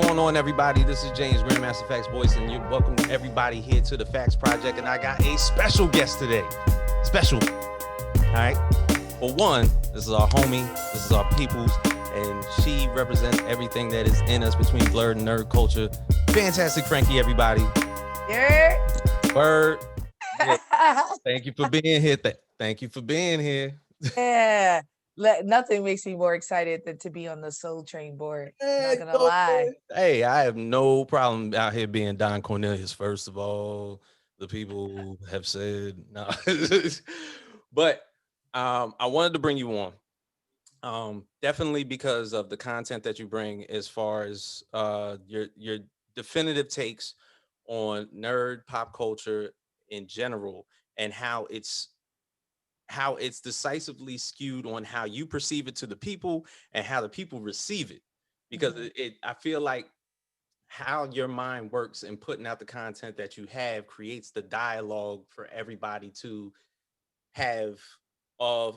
going on, everybody? This is James Grandmaster Facts Voice, and you're welcome everybody here to the Facts Project. And I got a special guest today. Special. All right. For one, this is our homie. This is our peoples, and she represents everything that is in us between blurred and nerd culture. Fantastic, Frankie, everybody. Yeah. Bird. Yeah. Thank you for being here. Thank you for being here. Yeah. Nothing makes me more excited than to be on the Soul Train board. Not Hey, gonna lie. hey, I have no problem out here being Don Cornelius. First of all, the people have said no, but I wanted to bring you on. Definitely because of the content that you bring, as far as your definitive takes on nerd pop culture in general, and how it's decisively skewed on how you perceive it to the people and how the people receive it. Because Mhm. I feel like how your mind works and putting out the content that you have creates the dialogue for everybody to have a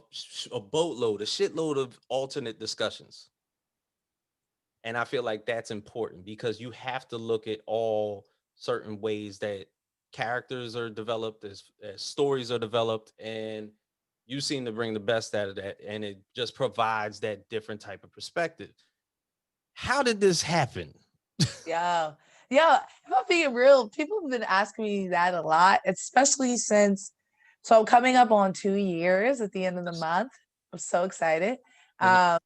boatload, a shitload of alternate discussions. And I feel like that's important because you have to look at all certain ways that characters are developed, as stories are developed, and you seem to bring the best out of that. And it just provides that different type of perspective. How did this happen? Yeah. Yeah. If I'm being real, people have been asking me that a lot, especially since so coming up on 2 years at the end of the month. I'm so excited. Mhm. Um,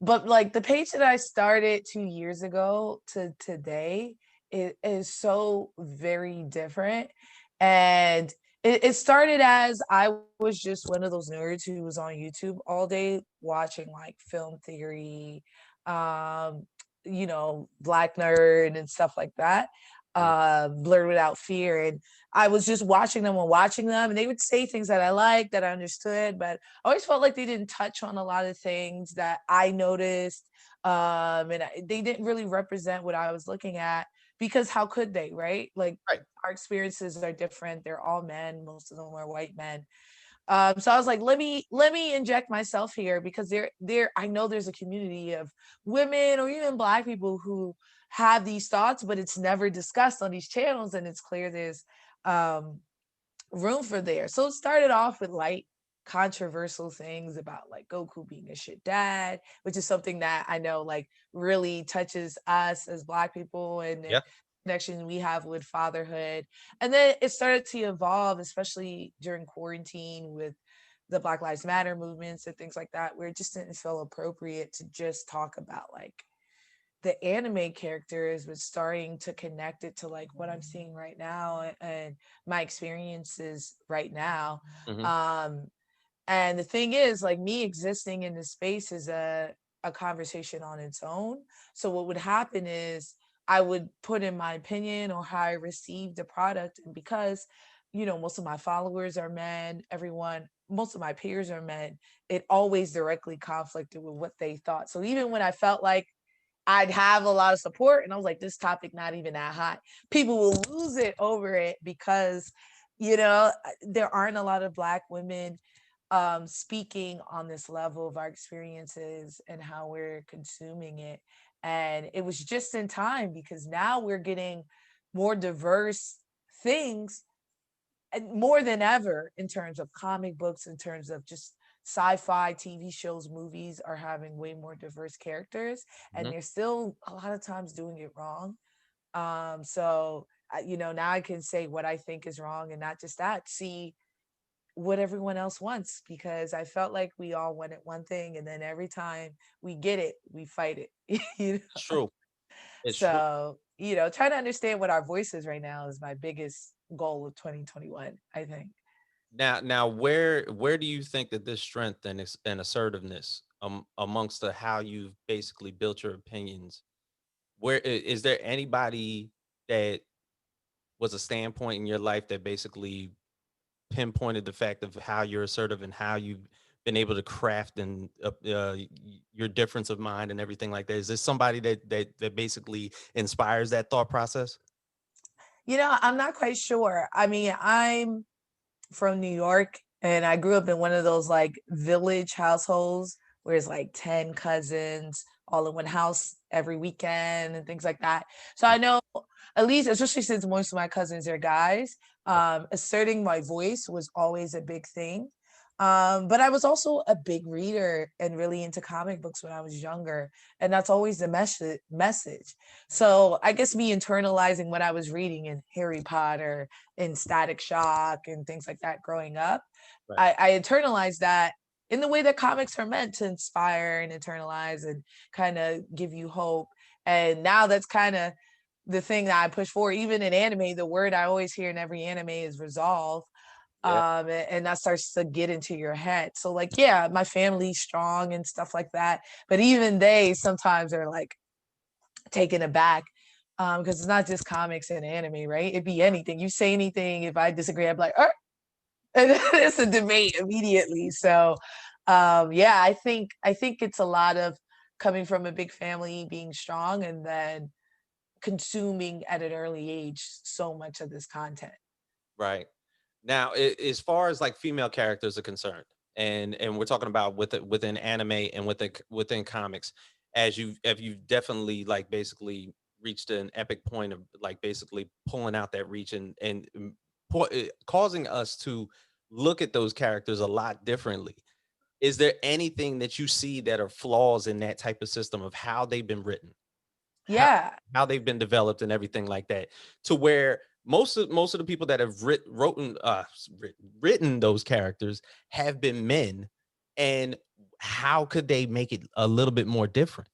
but like the page that I started 2 years ago to today is so very different. And it started as I was just one of those nerds who was on YouTube all day watching like film theory, um, Black Nerd and stuff like that. Mhm. Blurred Without Fear. And I was just watching them, and they would say things that I liked, that I understood, but I always felt like they didn't touch on a lot of things that I noticed. They didn't really represent what I was looking at because how could they, right? Like Right. our experiences are different. They're all men. Most of them are white men. So I was like, let me inject myself here because there I know there's a community of women or even Black people who have these thoughts, but it's never discussed on these channels, and it's clear there's um room for there. So it started off with light controversial things about like Goku being a shit dad, which is something that I know like really touches us as Black people and the Yeah. connection we have with fatherhood. And then it started to evolve, especially during quarantine with the Black Lives Matter movements and things like that, where it just didn't feel appropriate to just talk about like the anime characters, was starting to connect it to like what I'm seeing right now and my experiences right now. Hmm. Um, and the thing is, like me existing in this space is a conversation on its own. So what would happen is I would put in my opinion or how I received the product. And because, most of my followers are men, most of my peers are men, it always directly conflicted with what they thought. So even when I felt like I'd have a lot of support, and I was like, this topic not even that hot, people will lose it over it because, there aren't a lot of Black women speaking on this level of our experiences and how we're consuming it. And it was just in time because now we're getting more diverse things and more than ever in terms of comic books, in terms of just sci-fi TV shows, movies are having way more diverse characters, and Hmm. they're still a lot of times doing it wrong. Now I can say what I think is wrong, and not just that, see what everyone else wants, because I felt like we all wanted one thing, and then every time we get it, we fight it. It's true. It's true. So, trying to understand what our voice is right now is my biggest goal of 2021, I think. Now, where do you think that this strength and assertiveness, amongst the how you've basically built your opinions, is there anybody that was a standpoint in your life that basically pinpointed the fact of how you're assertive and how you've been able to craft and your difference of mind and everything like that? Is this somebody that basically inspires that thought process? I'm not quite sure. I mean, I'm from New York, and I grew up in one of those like village households where it's like 10 cousins all in one house every weekend and things like that. So I know, at least, especially since most of my cousins are guys, asserting my voice was always a big thing. But I was also a big reader and really into comic books when I was younger. And that's always the message. So I guess me internalizing what I was reading in Harry Potter and Static Shock and things like that growing up, Right. I internalized that in the way that comics are meant to inspire and internalize and kind of give you hope. And now that's kind of the thing that I push for. Even in anime, the word I always hear in every anime is resolve. Yeah. And that starts to get into your head. So like, yeah, my family's strong and stuff like that, but even they sometimes are like taken aback, because it's not just comics and anime, right? It'd be anything. You say anything, if I disagree, I'm like, and it's a debate immediately. So yeah, I think it's a lot of coming from a big family, being strong, and then consuming at an early age so much of this content. Right. Now, as far as like female characters are concerned, and we're talking about within anime and within comics, you've definitely like basically reached an epic point of like basically pulling out that reach and causing us to look at those characters a lot differently. Is there anything that you see that are flaws in that type of system of how they've been written? how Yeah. how they've been developed and everything like that, to where most of the people that have written those characters have been men, and how could they make it a little bit more different?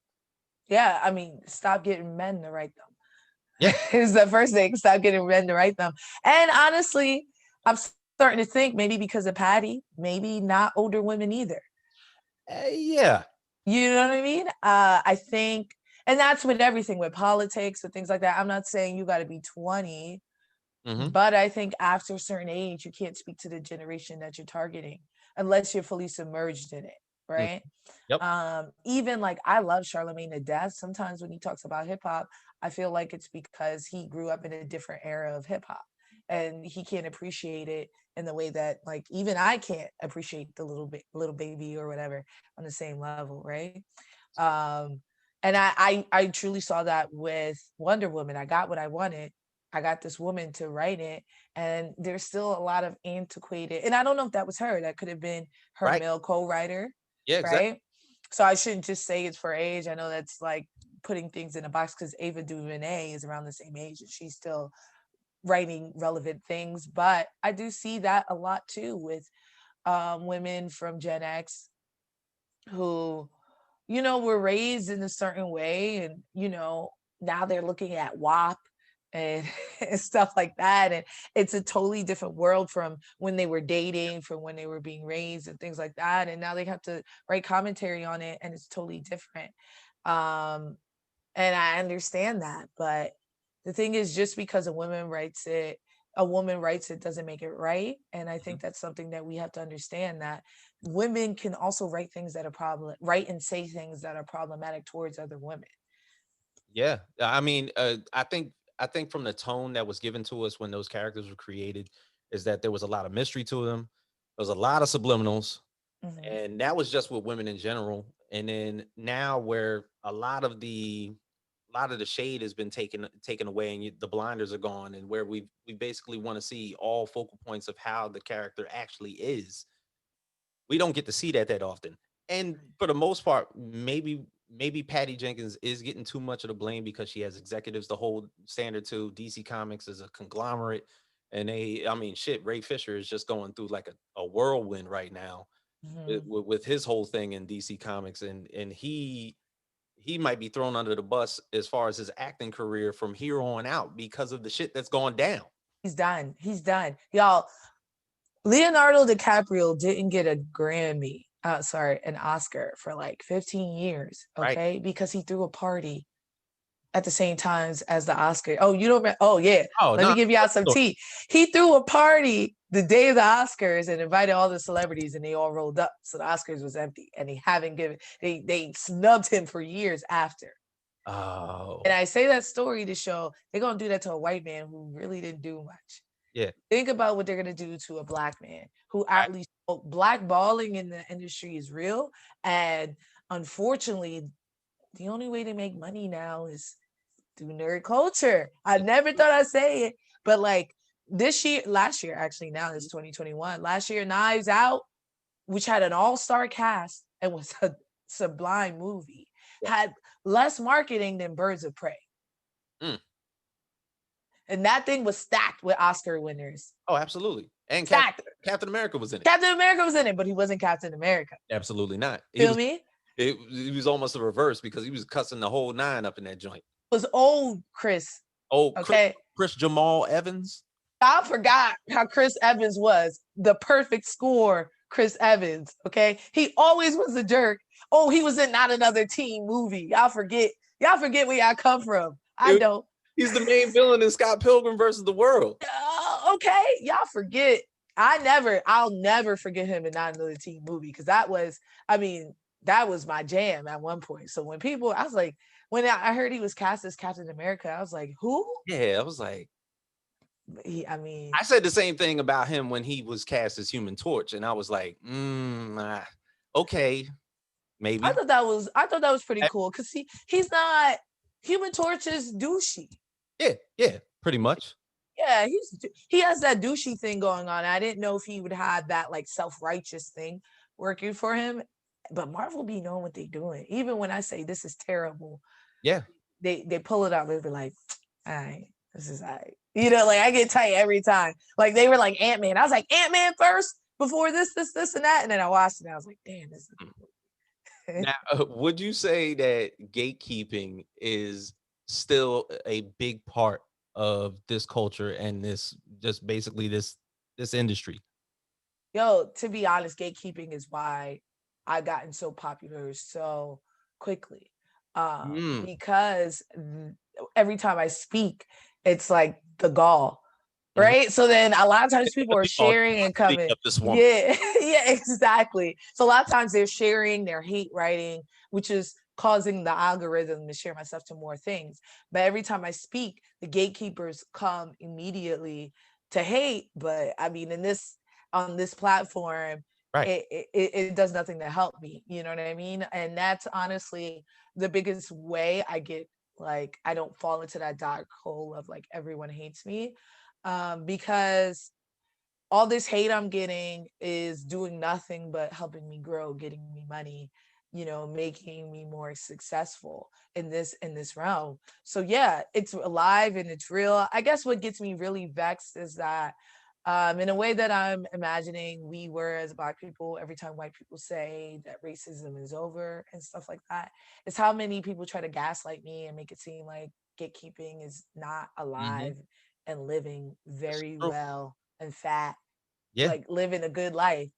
Yeah. I mean, stop getting men to write them Yeah. is the first thing. Stop getting men to write them. And honestly, I'm starting to think maybe because of Patty, maybe not older women either. Yeah. You know what I mean? I think, and that's with everything, with politics, with things like that. I'm not saying you got to be 20, Hmm. but I think after a certain age, you can't speak to the generation that you're targeting unless you're fully submerged in it, right? Yep. Even like I love Charlemagne to death. Sometimes when he talks about hip hop, I feel like it's because he grew up in a different era of hip hop and he can't appreciate it in the way that like even I can't appreciate the little baby or whatever on the same level, right? Um, and I truly saw that with Wonder Woman. I got what I wanted. I got this woman to write it, and there's still a lot of antiquated. And I don't know if that was her. That could have been her Right. male co-writer, Yeah, exactly. right? So I shouldn't just say it's for age. I know that's like putting things in a box because Ava DuVernay is around the same age and she's still writing relevant things. But I do see that a lot too with women from Gen X who, were raised in a certain way, and now they're looking at WAP and, and stuff like that, and it's a totally different world from when they were dating, from when they were being raised and things like that, and now they have to write commentary on it and it's totally different. um and I understand that, but the thing is, just because a woman writes it doesn't make it right. And I Mhm. think that's something that we have to understand, that women can also write things that are write and say things that are problematic towards other women. Yeah, I mean, I think from the tone that was given to us when those characters were created, is that there was a lot of mystery to them. There was a lot of subliminals, Hmm. and that was just with women in general. And then now, where a lot of the shade has been taken away, and the blinders are gone, and where we basically want to see all focal points of how the character actually is. We don't get to see that often. And for the most part, maybe Patty Jenkins is getting too much of the blame because she has executives to hold standard to. DC Comics is a conglomerate, and I mean, shit. Ray Fisher is just going through like a whirlwind right now Hmm. with his whole thing in DC Comics, and he might be thrown under the bus as far as his acting career from here on out because of the shit that's going down. He's done, y'all. Leonardo DiCaprio didn't get a Grammy, sorry, an Oscar for like 15 years, Right? okay? Because he threw a party at the same times as the Oscar. Oh, you don't oh yeah. Oh Let no, me give y'all some tea. He threw a party the day of the Oscars and invited all the celebrities and they all rolled up. So the Oscars was empty and they haven't given they snubbed him for years after. And oh I say that story to show they're gonna do that to a white man who really didn't do much. yeah, Think about what they're gonna do to a black man who right, actually blackballing in the industry is real. And unfortunately, the only way to make money now is through nerd culture. I never thought I'd say it, but like last year, actually, now it's 2021. Last year, Knives Out, which had an all-star cast and was a sublime movie, Yeah. had less marketing than Birds of Prey. Mm. And that thing was stacked with Oscar winners. Oh, absolutely. And Stacked. Captain America was in it. Captain America was in it, but he wasn't Captain America. Absolutely not. Feel me? He was almost a reverse because he was cussing the whole nine up in that joint. It was old Chris. Oh, Okay. Chris Jamal Evans. I forgot how Chris Evans was the perfect score. Chris Evans. Okay. He always was a jerk. Oh, he was in Not Another Teen movie. Y'all forget. Y'all forget where y'all come from. I don't. He's the main villain in Scott Pilgrim versus the World. Okay. Y'all forget. I'll never forget him in Not Another Teen movie because that was my jam at one point. So when I was like, when I heard he was cast as Captain America, I was like, who? Yeah, I was like, I said the same thing about him when he was cast as Human Torch, and I was like, okay, maybe. I thought that was pretty cool because he's not Human Torch is douchey. Yeah, pretty much. Yeah, he has that douchey thing going on. I didn't know if he would have that like self-righteous thing working for him, but Marvel be knowing what they're doing. Even when I say this is terrible, yeah, they pull it out. They be like, all right, this is all right. You know, like I get tight every time. Like they were like Ant-Man. I was like Ant-Man first before this, and that, and then I watched it. And I was like, damn, this is. Now, would you say that gatekeeping is still a big part of this culture and this just basically this industry? Yo, to be honest, gatekeeping is why I gotten so popular so quickly. Because every time I speak, it's like the gall, right? So then a lot of times people are sharing and coming. Yeah, yeah, exactly. So a lot of times they're sharing their hate writing, which is causing the algorithm to share my stuff to more things. But every time I speak, the gatekeepers come immediately to hate. But I mean, on this platform, right, it does nothing to help me. You know what I mean? And that's honestly the biggest way I get like I don't fall into that dark hole of like everyone hates me, because all this hate I'm getting is doing nothing but helping me grow, getting me money, making me more successful in this realm. So yeah, it's alive and it's real. I guess what gets me really vexed is that in a way that I'm imagining we were as Black people, every time white people say that racism is over and stuff like that, is how many people try to gaslight me and make it seem like gatekeeping is not alive and living very well and fat, yeah, like living a good life.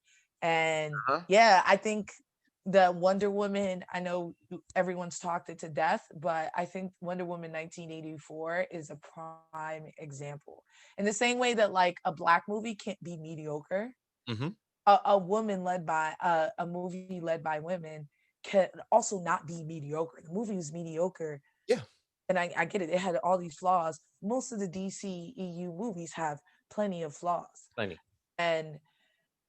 And yeah, I think the Wonder Woman, I know everyone's talked it to death, but I think Wonder Woman 1984 is a prime example. In the same way that like a Black movie can't be mediocre, a woman led by a movie led by women can also not be mediocre. The movie was mediocre. Yeah. And I get it. It had all these flaws. Most of the DCEU movies have plenty of flaws. Plenty. And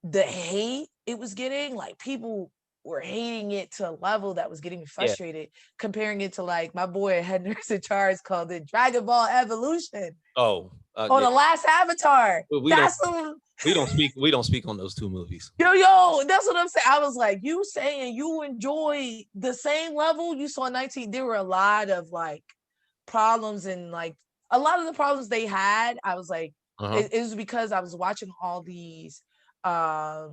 the hate it was getting, like people were hating it to a level that was getting me frustrated, comparing it to like my boy Head Nurse in Charge called it Dragon Ball Evolution. Oh, on the last Avatar. We don't speak on those two movies. Yo, that's what I'm saying. I was like, you saying you enjoy the same level you saw in 19. There were a lot of like problems, and like a lot of the problems they had, I was like, it was because I was watching all these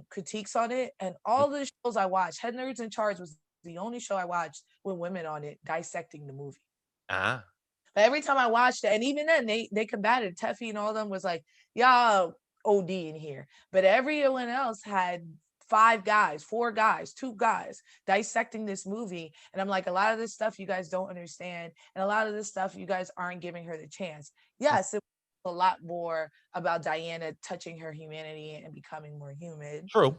critiques on it, and all the shows I watched, Head Nerds in Charge was the only show I watched with women on it dissecting the movie. But every time I watched it, and even then they combated. Teffy and all of them was like, y'all OD in here. But everyone else had 5 guys, 4 guys, 2 guys dissecting this movie. And I'm like, a lot of this stuff you guys don't understand. And a lot of this stuff you guys aren't giving her the chance. Yes, it was a lot more about Diana touching her humanity and becoming more human. True.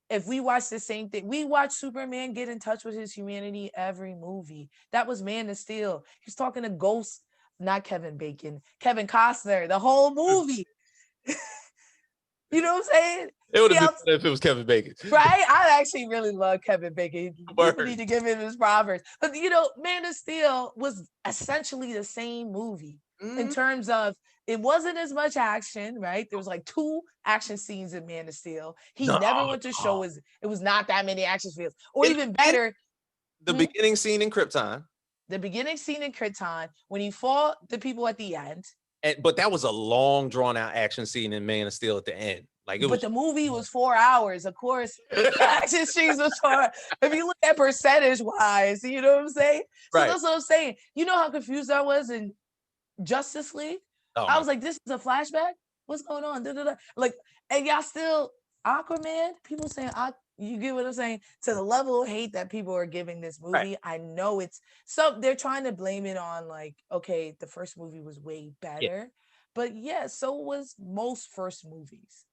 If we watch the same thing, we watch Superman get in touch with his humanity every movie. That was Man of Steel. He's talking to Ghost, not Kevin Bacon, Kevin Costner, the whole movie. You know what I'm saying? It would have been Yeah, better if it was Kevin Bacon. right? I actually really love Kevin Bacon. People Word. need to give him his proverbs. But Man of Steel was essentially the same movie in Mhm. terms of it wasn't as much action, right? There was like 2 action scenes in Man of Steel. He No, never went to show no. his it was not that many action scenes. Or In even in better, the beginning scene in Krypton, the beginning scene in Krypton when he fought the people at the end. but that was a long, drawn out action scene in Man of Steel at the end. Like it But was. the movie was 4 hours. Of course, the action scenes was for. If you look at percentage wise, you know what I'm saying. So Right. that's what I'm saying. You know how confused I was in Justice League. Oh I my. was like, "This is a flashback. What's going on?" Da, da, da. Like, and y'all still Aquaman. People saying, "You get what I'm saying?" To the level of hate that people are giving this Right. movie, I know it's so they're trying to blame it on like, okay, the first movie was way Yeah. better, but yeah, so was most first movies,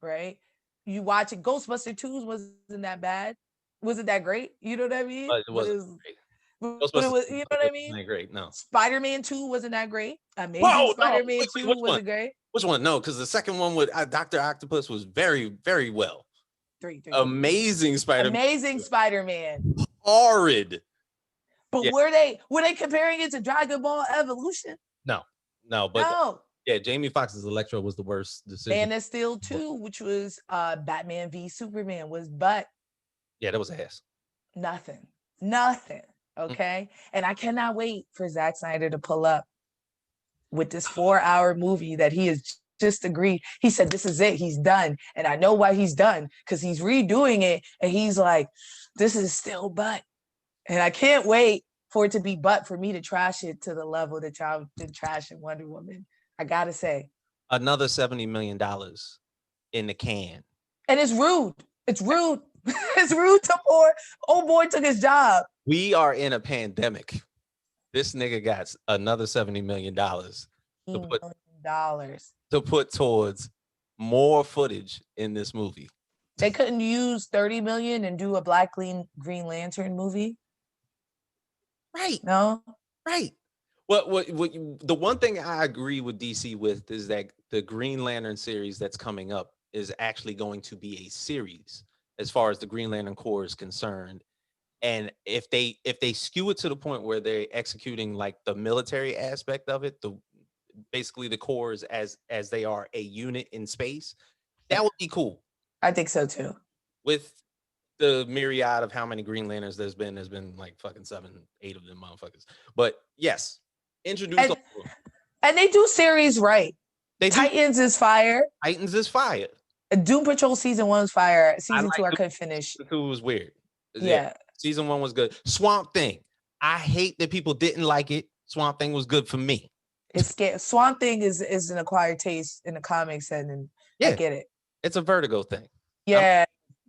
right? You watch it. Ghostbuster 2 wasn't that bad. Wasn't that great? You know what I mean? But it But it wasn't was, great. but it Ghostbusters was, you know what I mean? wasn't that great. No. Spider-Man 2 wasn't that great. Amazing Whoa, no. Spider-Man Wait, 2 which one? wasn't great. Which one? No, because the second one with Doctor Octopus was very, very well. Three. Amazing Spider-Man. Amazing Spider-Man. Horrid. But Yeah. were they comparing it to Dragon Ball Evolution? No, no, but No. yeah, Jamie Foxx's Electro was the worst decision. Man of Steel 2, which was Batman v Superman, was but Yeah, that was ass. nothing. Nothing. Mm. Okay. And I cannot wait for Zack Snyder to pull up with this 4 hour movie that he has just agreed. He said, "This is it. He's done." And I know why he's done because he's redoing it. And he's like, "This is still butt." And I can't wait for it to be butt for me to trash it to the level that y'all did trash in Wonder Woman. I gotta say. Another $70 million in the can. And it's rude. It's rude. It's rude to poor. Old boy took his job. We are in a pandemic. This nigga got another $70 million to put $1 million. towards more footage in this movie. They couldn't use 30 million and do a Black Green Lantern movie. Right, No. right. The one thing I agree with DC with is that the Green Lantern series that's coming up is actually going to be a series as far as the Green Lantern Corps is concerned. And if they skew it to the point where they're executing like the military aspect of it, the basically the Corps as they are a unit in space, that would be cool. I think so too. With the myriad of how many Green Lanterns there's been like fucking 7, 8 of them motherfuckers. But yes, introduce And, all of them. and they do series right. They do. Titans is fire. Titans is fire. Doom Patrol season 1 is fire. I Season 2 like I couldn't finish. Season 2 was weird. Yeah. Yeah. Season 1 was good. Swamp Thing. I hate that people didn't like it. Swamp Thing was good for me. It's scary. Swamp Thing is an acquired taste in the comics, and I Yeah, get it. it's a Vertigo thing. Yeah.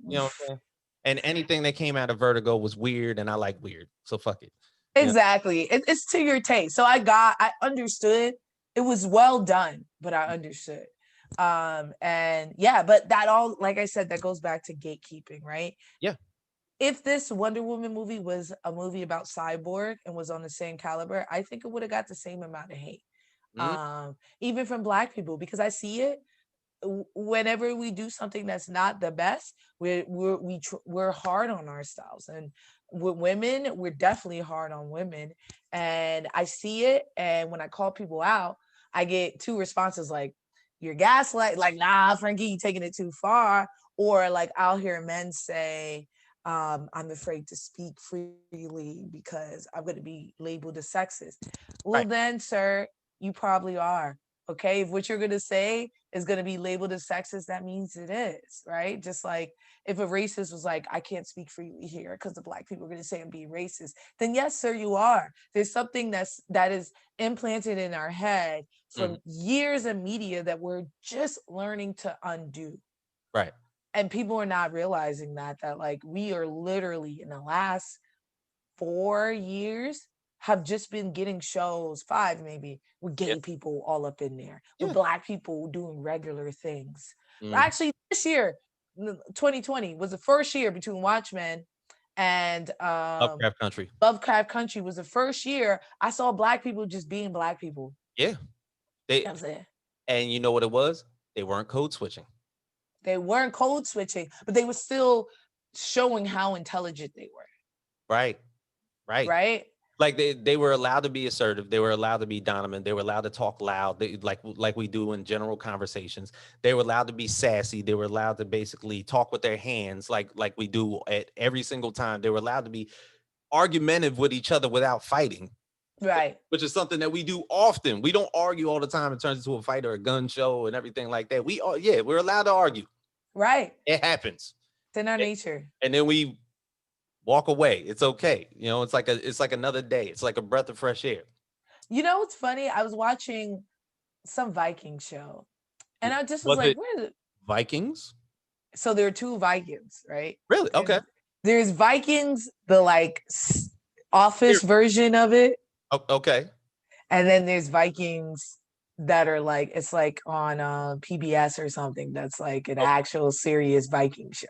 You know what I'm saying? And anything that came out of Vertigo was weird, and I like weird. So fuck it. Exactly. It's to your taste. So I understood. It was well done, but I understood. And yeah, but that all, like I said, that goes back to gatekeeping, right? Yeah. If this Wonder Woman movie was a movie about Cyborg and was on the same caliber, I think it would have got the same amount of hate. Mm, Even from Black people, because I see it whenever we do something that's not the best, we're hard on ourselves, and with women, we're definitely hard on women. And I see it, and when I call people out, I get 2 responses like, "You're gaslight," like, "Nah, Frankie, you taking it too far," or like I'll hear men say, "I'm afraid to speak freely because I'm going to be labeled a sexist." Well, right. then, sir, you probably are. Okay, if what you're going to say is going to be labeled as sexist, that means it is, right? Just like if a racist was like, "I can't speak freely here because the Black people are going to say I'm being racist," then yes, sir, you are. There's something that is implanted in our head Mhm. from years of media that we're just learning to undo. Right. And people are not realizing that like we are literally in the last 4 years have just been getting shows, 5 maybe, with Yeah. gay people all up in there, with Yeah. Black people doing regular things. Mhm. Actually, this year, 2020 was the first year between Watchmen and Lovecraft Country. Lovecraft Country was the first year I saw Black people just being Black people. Yeah. You know They what I'm saying? and you know what it was? They weren't code switching. They weren't code switching, but they were still showing how intelligent they were, Right. Right. right? Like they were allowed to be assertive. They were allowed to be dominant. They were allowed to talk loud, like we do in general conversations. They were allowed to be sassy. They were allowed to basically talk with their hands, like we do at every single time. They were allowed to be argumentative with each other without fighting, Right, which is something that we do often. We don't argue all the time. It turns into a fight or a gun show and everything like that. We are, yeah, we're allowed to argue. right. It happens, It's in our nature. and then we walk away. It's okay. It's like another day. It's like a breath of fresh air. You know what's funny? I was watching some Viking show, and I just was Was like, it "Where?" Vikings? So there are two Vikings, right? Really? Okay. There's Vikings, the like office Here. version of it, Okay. and then there's Vikings that are like it's like on PBS or something. That's like an Okay. actual serious Viking show.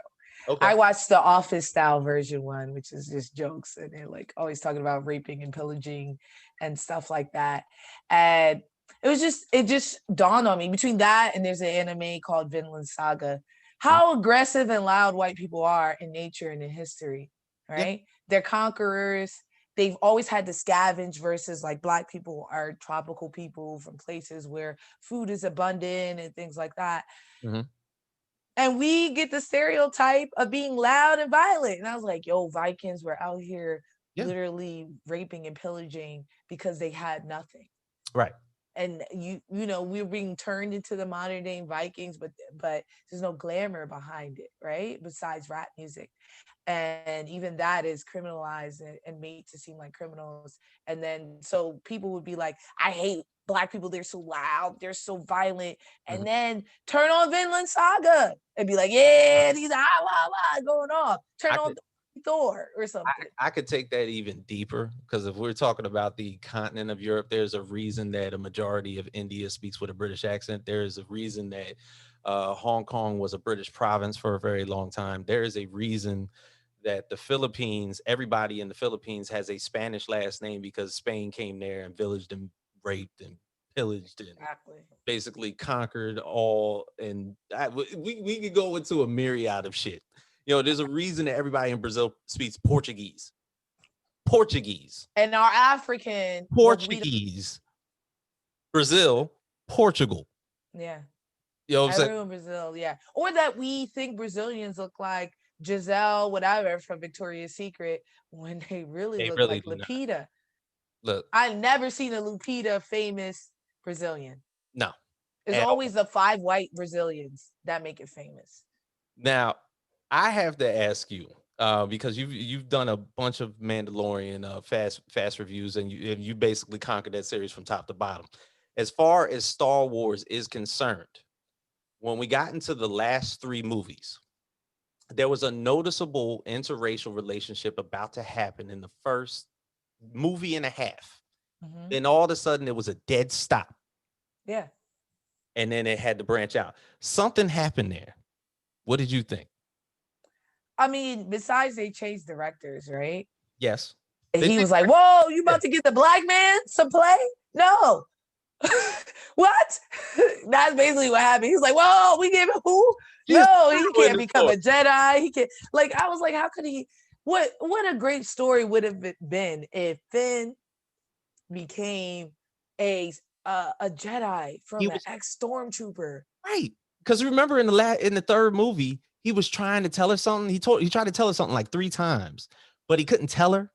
Okay. I watched the office style version one, which is just jokes and they're like always talking about raping and pillaging and stuff like that. And it just dawned on me between that and there's an anime called Vinland Saga, Mhm. how aggressive and loud white people are in nature and in history, Yeah. right? They're conquerors. They've always had to scavenge versus like black people are tropical people from places where food is abundant and things like that. Hmm. And we get the stereotype of being loud and violent. And I was like, yo, Vikings were out here Yeah. literally raping and pillaging because they had nothing. Right. And you know, we're being turned into the modern day Vikings, but there's no glamour behind it, right? Besides rap music. And even that is criminalized and made to seem like criminals. And then so people would be like, I hate black people, they're so loud, they're so violent. Hmm. And then turn on Vinland Saga and be like, yeah, these are going off. Turn I on could Thor or something. I could take that even deeper because if we're talking about the continent of Europe, there's a reason that a majority of India speaks with a British accent. There is a reason that Hong Kong was a British province for a very long time. There is a reason that the Philippines, everybody in the Philippines has a Spanish last name because Spain came there and pillaged and raped and pillaged and Exactly. basically conquered all. And we could go into a myriad of shit. There's a reason that everybody in Brazil speaks Portuguese. Portuguese. And our African, but we don't, Portuguese. Brazil, Portugal. yeah. You know what I'm saying? Everyone in Brazil, yeah. Or that we think Brazilians look like Giselle, whatever, from Victoria's Secret, when they really They look really like do not. Lupita. Look, I've never seen a Lupita famous Brazilian. no, It's at all. always the five white Brazilians that make it famous. Now, I have to ask you, because you've done a bunch of Mandalorian fast reviews, and you basically conquered that series from top to bottom. As far as Star Wars is concerned, when we got into the last three movies, there was a noticeable interracial relationship about to happen in the first movie and a half. Hmm. Then all of a sudden, it was a dead stop, Yeah. and then it had to branch out. Something happened there. What did you think? I mean, besides they changed directors, right? Yes. And They he did. was like, whoa, you Yeah. about to get the black man some play? No. What? That's basically what happened. He's like, whoa, we gave him who? He's No, he in can't the become story. a Jedi. He can't. Like, I was like, how could he? What a great story would have been if Finn became a a Jedi He from an was ex stormtrooper. right. Because remember in the third movie, he was trying to tell her something. He tried to tell her something like three times, but he couldn't tell her.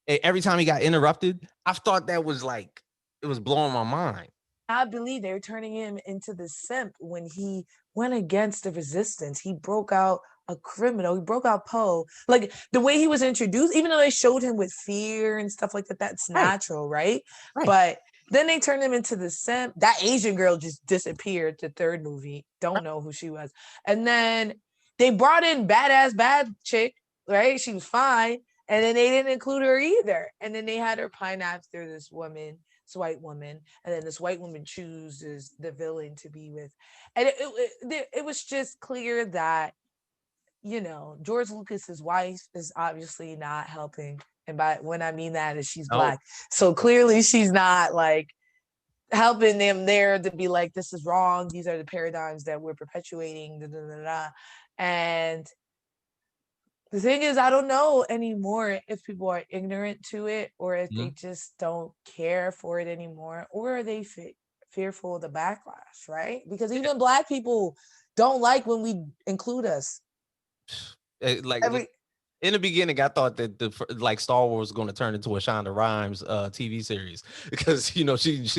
And every time he got interrupted, I thought that was like it was blowing my mind. I believe they were turning him into the simp when he went against the resistance. He broke out a criminal. He broke out Poe. Like the way he was introduced, even though they showed him with fear and stuff like that, that's Right, natural, right? right, But then they turned him into the simp. That Asian girl just disappeared the third movie. Don't right. know who she was. And then they brought in badass bad chick, right? She was fine. And then they didn't include her either. And then they had her pine after this woman, this white woman, and then this white woman chooses the villain to be with. And it was just clear that, you know, George Lucas's wife is obviously not helping. And by when I mean that is she's No, black. So clearly she's not like helping them there to be like, this is wrong. These are the paradigms that we're perpetuating. Da, da, da, da. And the thing is, I don't know anymore if people are ignorant to it or if they Mhm. just don't care for it anymore, or are they fearful of the backlash, right? Because even Black people don't like when we include us. Like Every in the beginning, I thought that like Star Wars was going to turn into a Shonda Rhimes TV series because she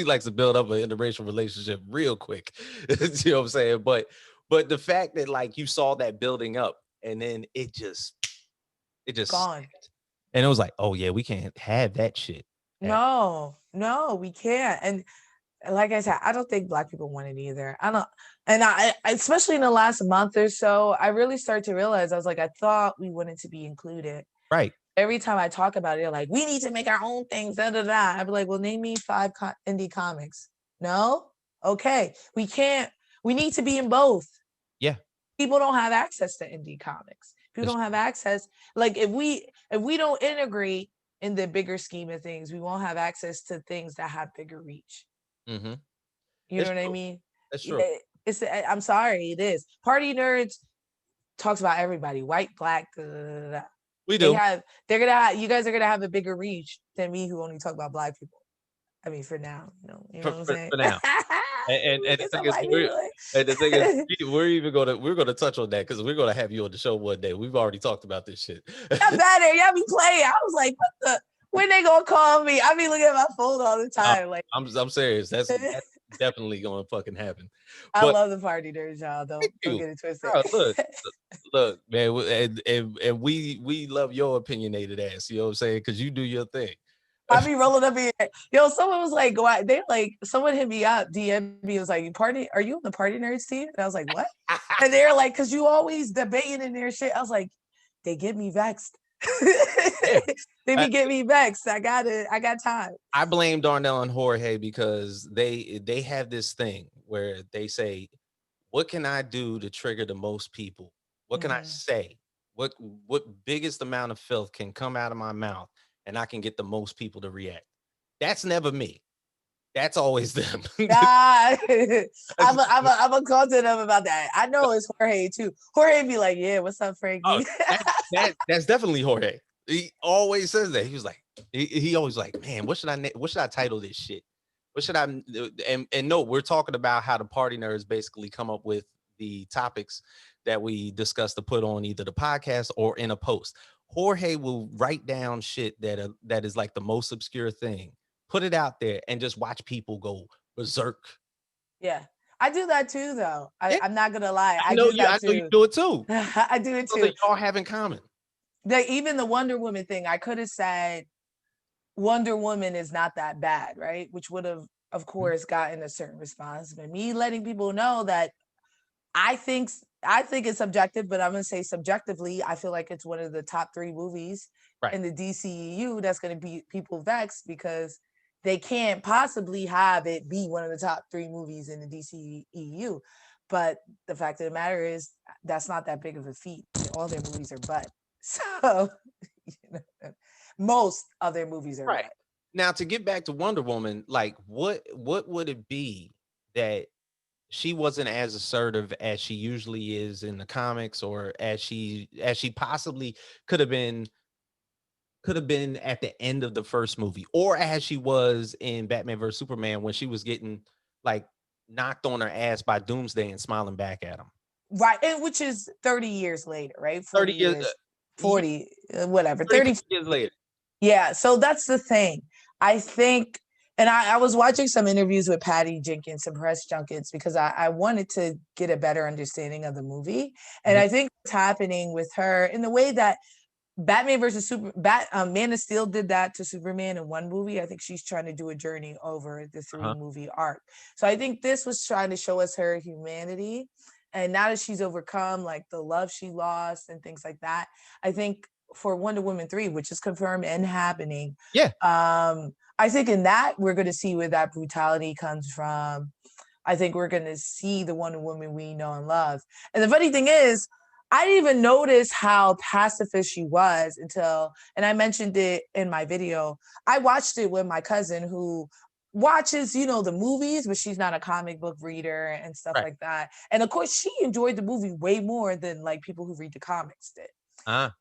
likes to build up an interracial relationship real quick. You know what I'm saying? But the fact that like you saw that building up and then it just gone. snapped. And it was like, oh yeah, we can't have that shit. No, no, we can't. And like I said, I don't think Black people want it either. I don't, and especially in the last month or so, I really started to realize I was like, I thought we wanted to be included. Right. Every time I talk about it, they're like, we need to make our own things. Da da da. I'd be like, well, name me 5 indie comics. No, okay, we can't. We need to be in both. Yeah. People don't have access to indie comics. People It's don't have access. Like if we don't integrate in the bigger scheme of things, we won't have access to things that have bigger reach. mm-hmm. You know It's what I true. mean? That's true. Yeah, I'm sorry, it is. Party nerds talks about everybody, white, black. Da, da, da, da. We They do. have. They're gonna. You guys are gonna have a bigger reach than me, who only talk about Black people. I mean, for now, you know what I'm saying. For now. We And the get thing some is, Black people. we're even gonna touch on that because we're gonna have you on the show one day. We've already talked about this shit. Y'all better. Y'all be playing. I was like, what the? When they gonna call me? I be looking at my phone all the Uh, time. Like, I'm serious. That's definitely gonna fucking happen. I But love the party nerds, y'all. thank Don't you, get it twisted. bro, look, man, and we love your opinionated ass. You know what I'm saying? Because you do your thing. I be rolling up in yo. Someone was like, go out. They like someone hit me up, DM me, was like, party, are you on the party nerds team? And I was like, what? And they're like, cause you always debating in their shit. I was like, they get me vexed. Yeah. They be getting me vexed. I got time. I blame Darnell and Jorge because they have this thing where they say, "What can I do to trigger the most people? What can I Mm-hmm. say? What biggest amount of filth can come out of my mouth and I can get the most people to react?" That's never me. That's always them. Nah, I'm a call to them about that. I know it's Jorge too. Jorge be like, yeah, what's up, Oh, Frankie? that's definitely Jorge. He always says that. He was like, he always like, man, what should I title this shit? What should I and no, we're talking about how the party nerds basically come up with the topics that we discuss to put on either the podcast or in a post. Jorge will write down shit that is like the most obscure thing, put it out there, and just watch people go berserk. Yeah, I do that too, though. Yeah, I'm not gonna lie, I do I that know you too. do it too. I do it Something too. y'all have in common. Even the Wonder Woman thing, I could have said Wonder Woman is not that bad, right? Which would have, of Mhm. course, gotten a certain response. But me letting people know that I think I think it's subjective, but I'm gonna say subjectively, I feel like it's one of the top 3 movies Right. in the DCEU that's gonna be people vexed because they can't possibly have it be one of the top 3 movies in the DCEU. But the fact of the matter is that's not that big of a feat. All their movies are butt. So you know, most of their movies are Right. butt. Now to get back to Wonder Woman, like what would it be that she wasn't as assertive as she usually is in the comics or as she possibly could have been at the end of the first movie or as she was in Batman vs Superman when she was getting like knocked on her ass by Doomsday and smiling back at him. Right. And which is 30 years later, right? 30 40 years years, yeah, 40, whatever, 30 30. years later. Yeah. So that's the thing. I think, and I was watching some interviews with Patty Jenkins, some press junkets, because I wanted to get a better understanding of the movie. And Mhm. I think what's happening with her in the way that Batman versus Man of Steel did that to Superman in one movie. I think she's trying to do a journey over the 3 Uh-huh. movie arc. So I think this was trying to show us her humanity. And now that she's overcome like the love she lost and things like that, I think for Wonder Woman 3, which is confirmed and happening, Yeah. I think in that we're going to see where that brutality comes from. I think we're going to see the Wonder Woman we know and love. And the funny thing is, I didn't even notice how pacifist she was until, and I mentioned it in my video. I watched it with my cousin who watches, the movies, but she's not a comic book reader and stuff Right. like that. And of course, she enjoyed the movie way more than like people who read the comics did. Ah.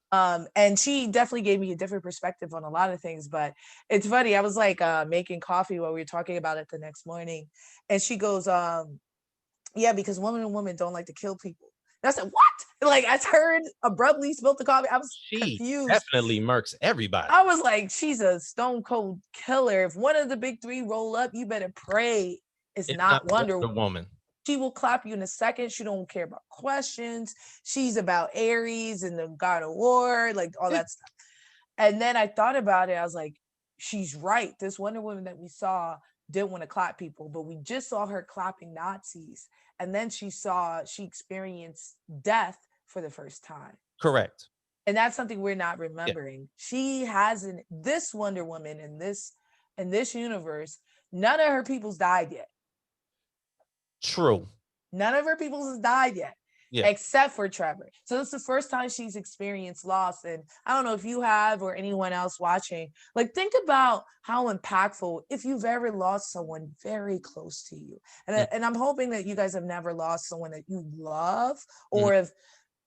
And she definitely gave me a different perspective on a lot of things. But it's funny. I was like making coffee while we were talking about it the next morning, and she goes, "Yeah, because women and women don't like to kill people." And I said, "What?" Like I heard abruptly, spilled the coffee. I was She confused. definitely murks everybody. I was like, "She's a stone cold killer. If one of the big three roll up, you better pray it's It's not not Wonder Woman. Wonder Woman. She will clap you in a second. She don't care about questions. She's about Ares and the God of War, like all Yeah. that stuff." And then I thought about it. I was like, she's right. This Wonder Woman that we saw didn't want to clap people, but we just saw her clapping Nazis. And then she experienced death for the first time. Correct. And that's something we're not Yeah. remembering. She hasn't, this Wonder Woman in this universe, none of her people's died yet. True. None of her peoples has died yet, Yeah. except for Trevor. So it's the first time she's experienced loss. And I don't know if you have or anyone else watching, like think about how impactful if you've ever lost someone very close to you. Mm. And I'm hoping that you guys have never lost someone that you love Mhm. or have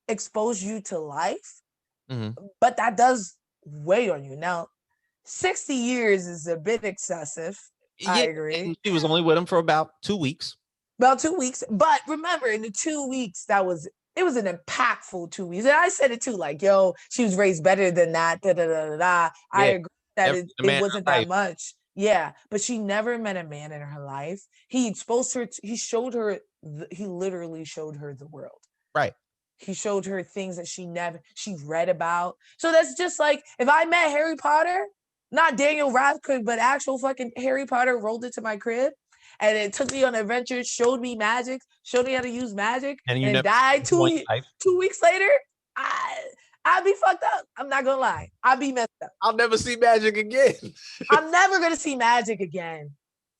exposed you to life, Mhm. but that does weigh on you. Now, 60 years is a bit excessive. I Yeah, agree. and she was only with him for about 2 weeks. About 2 weeks. But remember, in the 2 weeks, it was an impactful 2 weeks. And I said it too, like, yo, she was raised better than that. Da, da, da, da, da. I Yeah, agree that never it, met a it man in wasn't her that life. much. Yeah, but she never met a man in her life. He exposed her, he showed her, he literally showed her the world. Right. He showed her things that she read about. So that's just like if I met Harry Potter, not Daniel Radcliffe, but actual fucking Harry Potter rolled into my crib and it took me on adventures, showed me magic, showed me how to use magic, And you and never died seen one in life. 2 weeks later. I'd be fucked up. I'm not gonna lie. I'd be messed up. I'll never see magic again. I'm never gonna see magic again.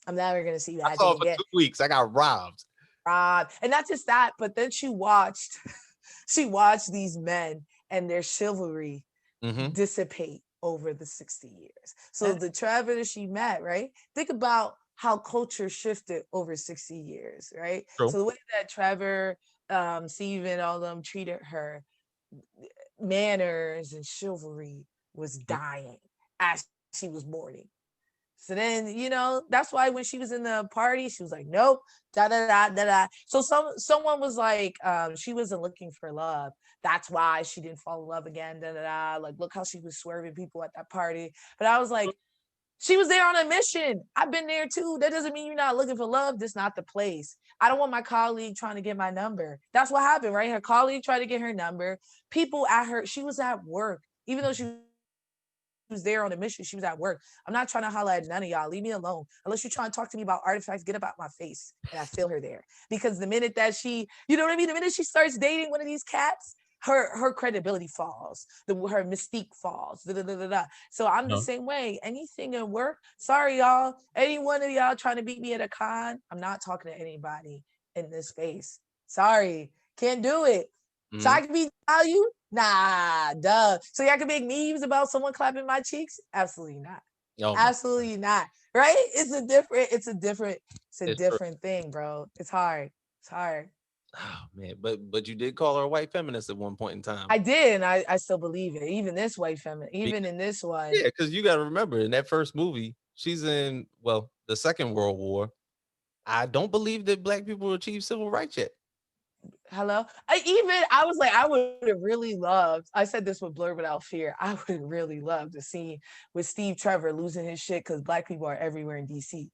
I'm never gonna see I saw magic it for again. 2 weeks. I got robbed. And not just that, but then she watched she watched these men and their chivalry Mm-hmm. dissipate over the 60 years. So Eh, the Trevor that she met, right? Think about how culture shifted over 60 years, right? true. So the way that Trevor, Steven, all of them treated her, manners and chivalry was Mhm. dying as she was mourning. So then, that's why when she was in the party, she was like, nope, da da da da da. So someone was like, she wasn't looking for love. That's why she didn't fall in love again, da da da. Like, look how she was swerving people at that party. But I was like, she was there on a mission. I've been there too. That doesn't mean you're not looking for love. That's not the place. I don't want my colleague trying to get my number. That's what happened, right? Her colleague tried to get her number. People at her, she was at work, even though she was there on a mission. She was at work. I'm not trying to holler at none of y'all. Leave me alone. Unless you're trying to talk to me about artifacts, get about my face. And I feel her there. Because the minute that you know what I mean? The minute she starts dating one of these cats, her credibility falls. Her mystique falls. Da, da, da, da, da. So I'm the No. same way. Anything at work, sorry, y'all. Any one of y'all trying to beat me at a con, I'm not talking to anybody in this space. Sorry. Can't do it. So Mm-hmm. I can be valued? Nah, duh. So y'all can make memes about someone clapping my cheeks? Absolutely not. Oh my, Absolutely not. Right? It's a it's true. different thing, bro. It's hard. It's hard. Oh man, but you did call her a white feminist at one point in time. I did, and I still believe it. Even this white feminine, even Because, in this one. yeah, because you got to remember in that first movie, she's in the Second World War. I don't believe that black people achieved civil rights yet. Hello. I was like, I would have really loved. I said this with Blur Without Fear. I would have really loved to see with Steve Trevor losing his shit because black people are everywhere in DC.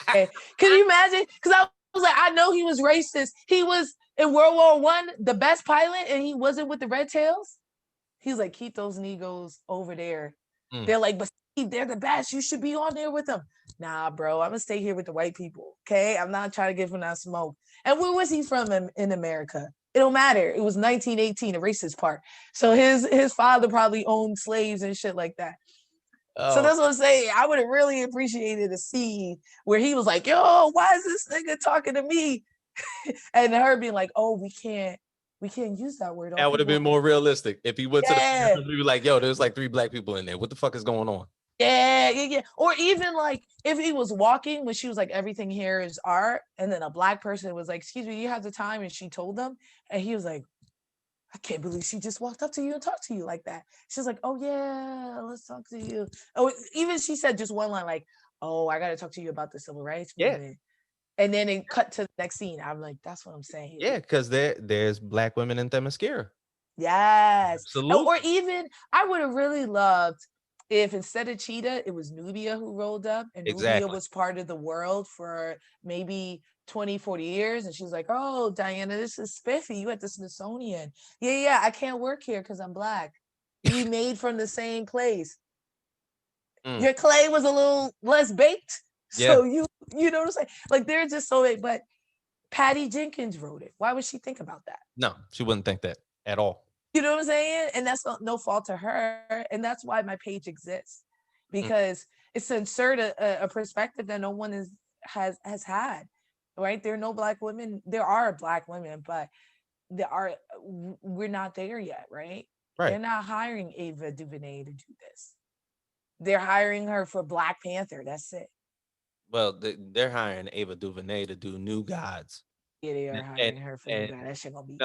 Okay. Can you imagine? Because I was like, I know he was racist. He was in World War I, the best pilot, and he wasn't with the Red Tails. He's like, keep those Negros over there. Mm. They're like, but Steve, they're the best. You should be on there with them. Nah, bro, I'm gonna stay here with the white people. Okay, I'm not trying to give him that smoke. And where was he from in America? It don't matter. It was 1918, a racist part. So his father probably owned slaves and shit like that. So Oh, that's what I'm saying. I would have really appreciated a scene where he was like, "Yo, why is this nigga talking to me?" And her being like, "Oh, we can't use that word. All that would have people, been more realistic if he went to the yeah, bathroom. He was like, "Yo, there's like 3 black people in there. What the fuck is going on?" Yeah. Or even like if he was walking when she was like, everything here is art, and then a black person was like, excuse me, you have the time, and she told them, and he was like, I can't believe she just walked up to you and talked to you like that. She's like, oh yeah, let's talk to you. Oh, even she said just one line like, oh, I gotta talk to you about the civil rights Yeah, movement. And then it cut to the next scene. I'm like, that's what I'm saying. yeah, because there's black women in Themyscira. Yes. Or Absolutely. even I would have really loved if instead of Cheetah, it was Nubia who rolled up, and Nubia Exactly. was part of the world for maybe 20, 40 years. And she's like, oh, Diana, this is spiffy. You at the Smithsonian. Yeah, I can't work here because I'm black. We made from the same place. Mm, Your clay was a little less baked. yeah. So you know what I'm saying? Like they're just so big, but Patty Jenkins wrote it. Why would she think about that? No, she wouldn't think that at all. You know what I'm saying? And that's no fault to her. And that's why my page exists, Mm, because it's to insert a perspective that no one has had. Right? There are no black women. There are black women, but we're not there yet, right? right. They're not hiring Ava DuVernay to do this. They're hiring her for Black Panther. That's it. Well, they're hiring Ava DuVernay to do New Gods, Yeah, they are and hiring her for New and God. That shit gonna be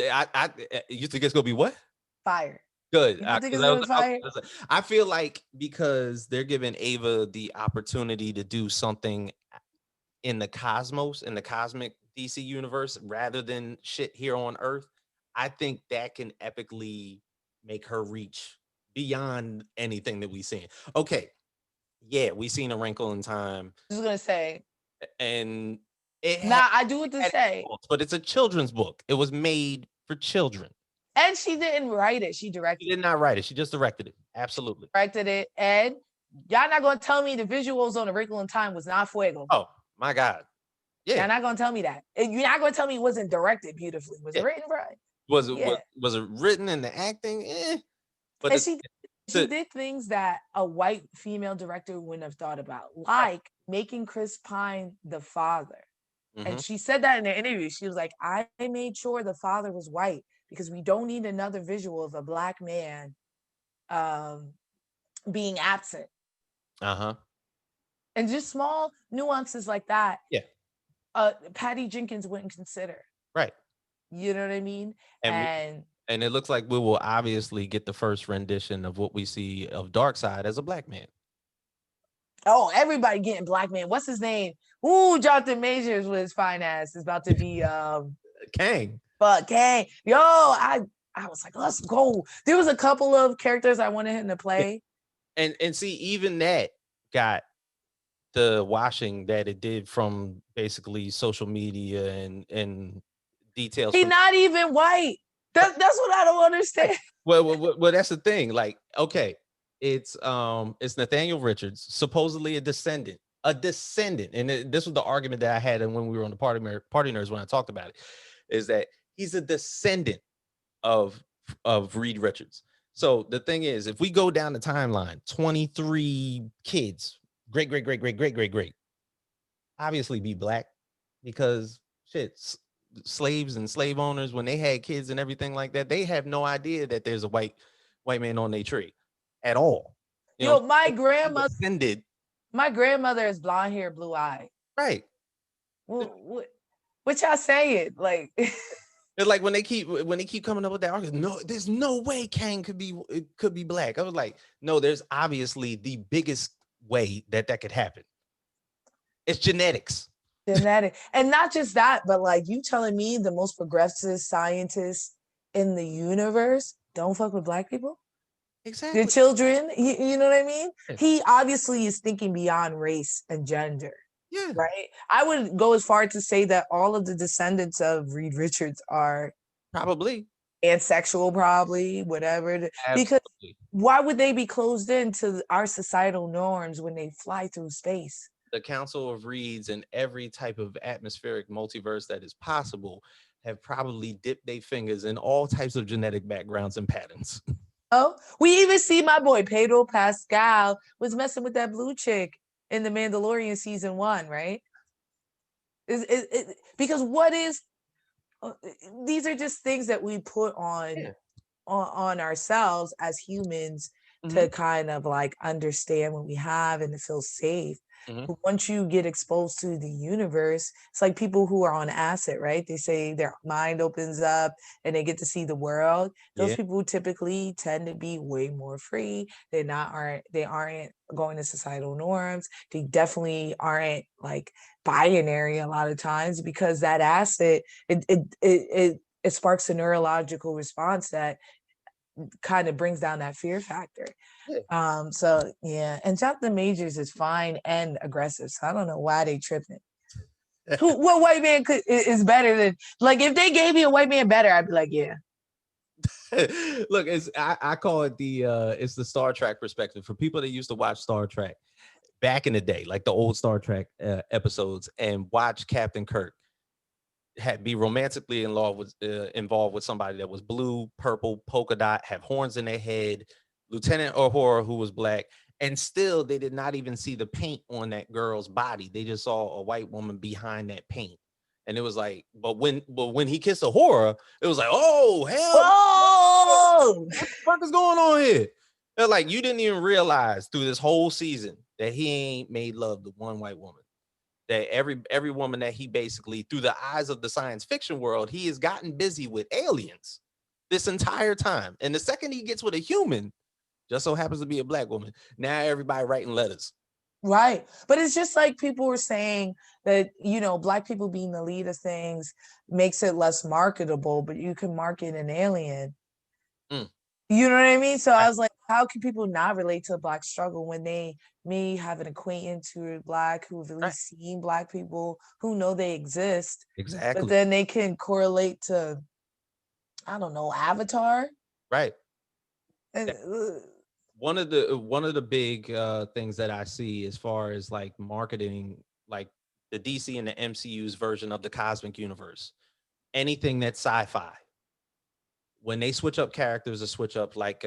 uh, you think it's gonna be what? fire. Good, You don't think because it's gonna be fire? I feel like because they're giving Ava the opportunity to do something in the cosmos, in the cosmic DC universe, rather than shit here on Earth, I think that can epically make her reach beyond anything that we've seen. Okay, yeah, we seen A Wrinkle in Time, I was gonna say. and it had, Now I do have to had its say, faults, but it's a children's book. It was made for children. and she didn't write it. She She directed did not write it. She just directed it. Absolutely. it. And y'all not gonna tell me the visuals on A Wrinkle in Time was not fuego. Oh my God. Yeah. Y'all not gonna tell me that. And you're not gonna tell me it wasn't directed beautifully. Was it Yeah. written right? Was it Yeah. was it written in the acting? But And the, she the did things that a white female director wouldn't have thought about, like making Chris Pine the father. And mhm. she said that in the interview. She was like, I made sure the father was white because we don't need another visual of a black man um, being absent. Uh-huh. And just small nuances like that, Yeah. Patty Jenkins wouldn't consider. Right. You know what I mean? And we And and it looks like we will obviously get the first rendition of what we see of Darkseid as a black man. oh, everybody getting black man. What's his name? Ooh, Jonathan Majors with his fine ass is about to be Kang. but gang. Yo, I was like, let's go. There was a couple of characters I wanted him to Yeah. play. And see, even that got the washing that it did from basically social media and details He from not even white. That's what I don't right. understand. Well, that's the thing. Like, okay, it's Nathaniel Richards, supposedly a descendant, and this was the argument that I had, and when we were on the party nerds when I talked about it, is that he's a descendant of Reed Richards. So the thing is, if we go down the timeline, 23 kids, great, obviously be black because shit, slaves and slave owners when they had kids and everything like that, they have no idea that there's a white man on their tree at all. You know, Yo, descended my grandmother is blonde hair, blue eye. right. What y'all saying? Like, It's like when they keep coming up with that argument. No, there's no way Kang could be black. I was like, no, there's obviously the biggest way that could happen. It's genetics. genetic. And not just that, but like you telling me the most progressive scientists in the universe don't fuck with black people? Their Exactly. children, you know what I mean? Yeah. He obviously is thinking beyond race and gender, Yeah, right? I would go as far to say that all of the descendants of Reed Richards are probably. pansexual, probably, whatever. Because Absolutely. why would they be closed into our societal norms when they fly through space? The Council of Reeds and every type of atmospheric multiverse that is possible have probably dipped their fingers in all types of genetic backgrounds and patterns. Oh, we even see my boy Pedro Pascal was messing with that blue chick in the Mandalorian season 1, right? Because what is these are just things that we put Yeah. on ourselves as humans to Hmm. kind of like understand what we have and to feel safe. Hmm. But once you get exposed to the universe, it's like people who are on acid, right? They say their mind opens up and they get to see the world. Those Yeah. people typically tend to be way more free. They aren't going to societal norms. They definitely aren't like binary a lot of times because that acid it sparks a neurological response that kind of brings down that fear factor. Yeah. So yeah, and Jonathan Majors is fine and aggressive. So I don't know why they tripping. Who what white man is better than, like, if they gave me a white man better, I'd be like, yeah. Look, I call it it's the Star Trek perspective for people that used to watch Star Trek back in the day, like the old Star Trek episodes, and watch Captain Kirk be romantically involved with somebody that was blue, purple, polka dot, have horns in their head, Lieutenant Uhura who was black, and still they did not even see the paint on that girl's body. They just saw a white woman behind that paint. And it was like, but when he kissed Uhura, it was like, oh hell, Oh, what the fuck is going on here? They're like, you didn't even realize through this whole season that he ain't made love to one white woman. That every woman that he basically, through the eyes of the science fiction world, he has gotten busy with aliens this entire time. And the second he gets with a human, just so happens to be a black woman, now everybody writing letters. right. But it's just like people were saying that, black people being the lead of things makes it less marketable, but you can market an alien. Mm, You know what I mean? So I right, was like, how can people not relate to a black struggle when they may have an acquaintance who are black, who've at right, least seen black people, who know they exist, but exactly, then they can correlate to, I don't know, Avatar. right. And, That- one of the big things that I see as far as like marketing, like the DC and the MCU's version of the cosmic universe, anything that's sci-fi, when they switch up characters or switch up like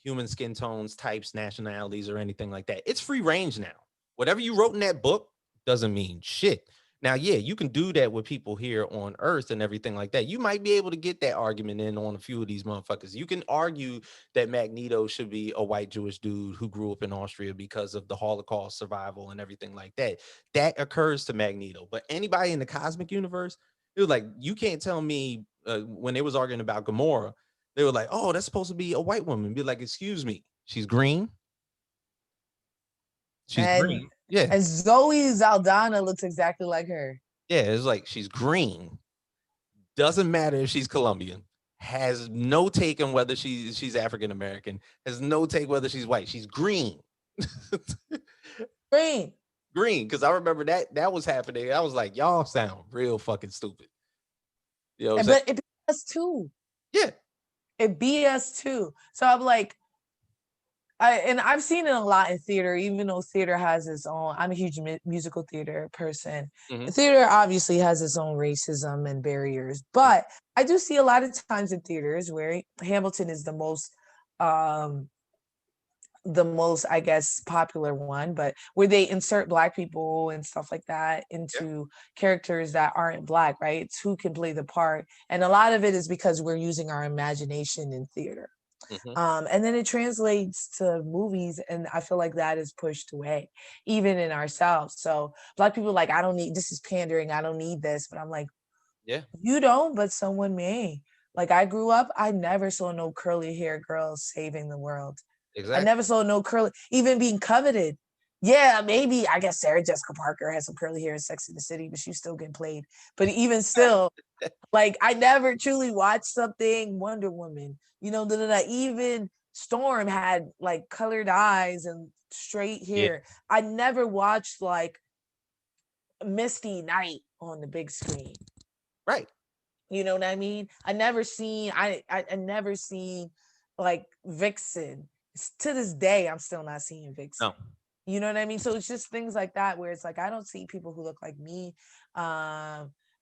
human skin tones, types, nationalities, or anything like that, it's free range now. Whatever you wrote in that book doesn't mean shit. Now, yeah, you can do that with people here on Earth and everything like that. You might be able to get that argument in on a few of these motherfuckers. You can argue that Magneto should be a white Jewish dude who grew up in Austria because of the Holocaust survival and everything like that. That occurs to Magneto. But anybody in the cosmic universe, it was like, you can't tell me when they was arguing about Gamora, they were like, "Oh, that's supposed to be a white woman." Be like, "Excuse me, she's green. She's and green. Yeah, and Zoe Zaldana looks exactly like her. yeah." It's like she's green. Doesn't matter if she's Colombian. Has no take on whether she's African American. Has no take whether she's white. She's green. Green. Green. Because I remember that was happening. I was like, y'all sound real fucking stupid. You know what I'm saying? But it be us too. Yeah. It be us too. So I'm like, I've seen it a lot in theater, even though theater has its own. I'm a huge musical theater person. Hmm. Theater obviously has its own racism and barriers, but I do see a lot of times in theaters where Hamilton is um, I guess, popular one, but where they insert black people and stuff like that Yeah. into characters that aren't black, right? It's who can play the part, and a lot of it is because we're using our imagination in theater. Hmm. And then it translates to movies, and I feel like that is pushed away, even in ourselves. So black people are like, I don't need this, is pandering. I don't need this, but I'm like, Yeah. you don't, but someone may. Like I grew up, I never saw no curly hair girls saving the world. I Exactly. never saw no curly, even being coveted. Yeah, maybe I guess Sarah Jessica Parker has some curly hair in Sex in the City, but she's still getting played. But even still, like I never truly watched something Wonder Woman. Even Storm had like colored eyes and straight Yeah. hair. I never watched like Misty Knight on the big screen. Right. You know what I mean? I never seen like Vixen. To this day, I'm still not seeing Vixen. No. You know what I mean? So it's just things like that where it's like I don't see people who look like me.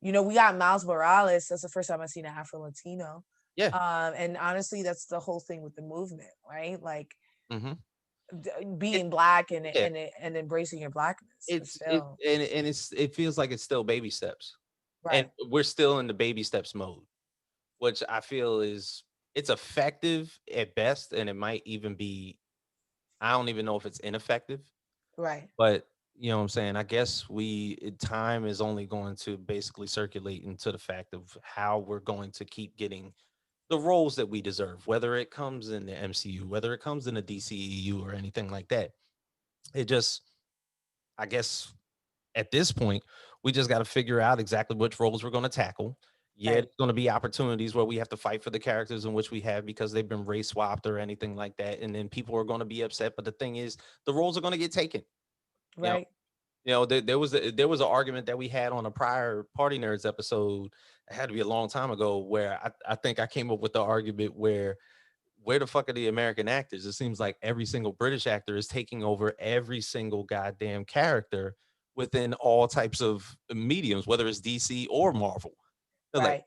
We got Miles Morales. That's the first time I've seen an Afro Latino. Yeah. And honestly, that's the whole thing with the movement, right? Like Hmm. It, being black yeah. and embracing your blackness, but It's it still, and it feels like it's still baby steps, and right. we're still in the baby steps mode, which I feel is. it's effective at best, and it might even be, I don't even know if it's ineffective, Right. but you know what I'm saying? I guess time is only going to basically circulate into the fact of how we're going to keep getting the roles that we deserve, whether it comes in the MCU, whether it comes in the DCEU or anything like that. It just, I guess, at this point, we just got to figure out exactly which roles we're going to tackle. Yeah, Right. there's going to be opportunities where we have to fight for the characters in which we have because they've been race swapped or anything like that, and then people are going to be upset. But the thing is, the roles are going to get taken. You know, Right. there was an argument that we had on a prior Party Nerds episode. It had to be a long time ago where I think I came up with the argument where the fuck are the American actors? It seems like every single British actor is taking over every single goddamn character within all types of mediums, whether it's DC or Marvel. They're like, Right.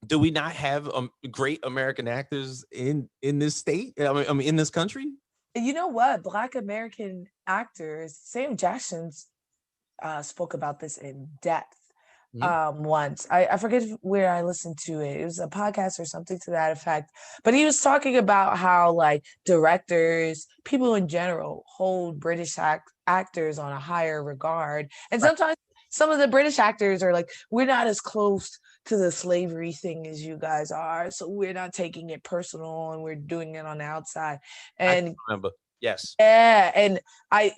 do we not have great American actors in this state? I mean, in this country? And you know what? Black American actors, Sam Jackson's spoke about this in depth Mhm. once. I forget where I listened to it. It was a podcast or something to that effect. But he was talking about how like directors, people in general, hold British actors on a higher regard, and Right, sometimes some of the British actors are like, we're not as close to the slavery thing as you guys are, so we're not taking it personal and we're doing it on the outside. I And remember. Yes. yeah, and I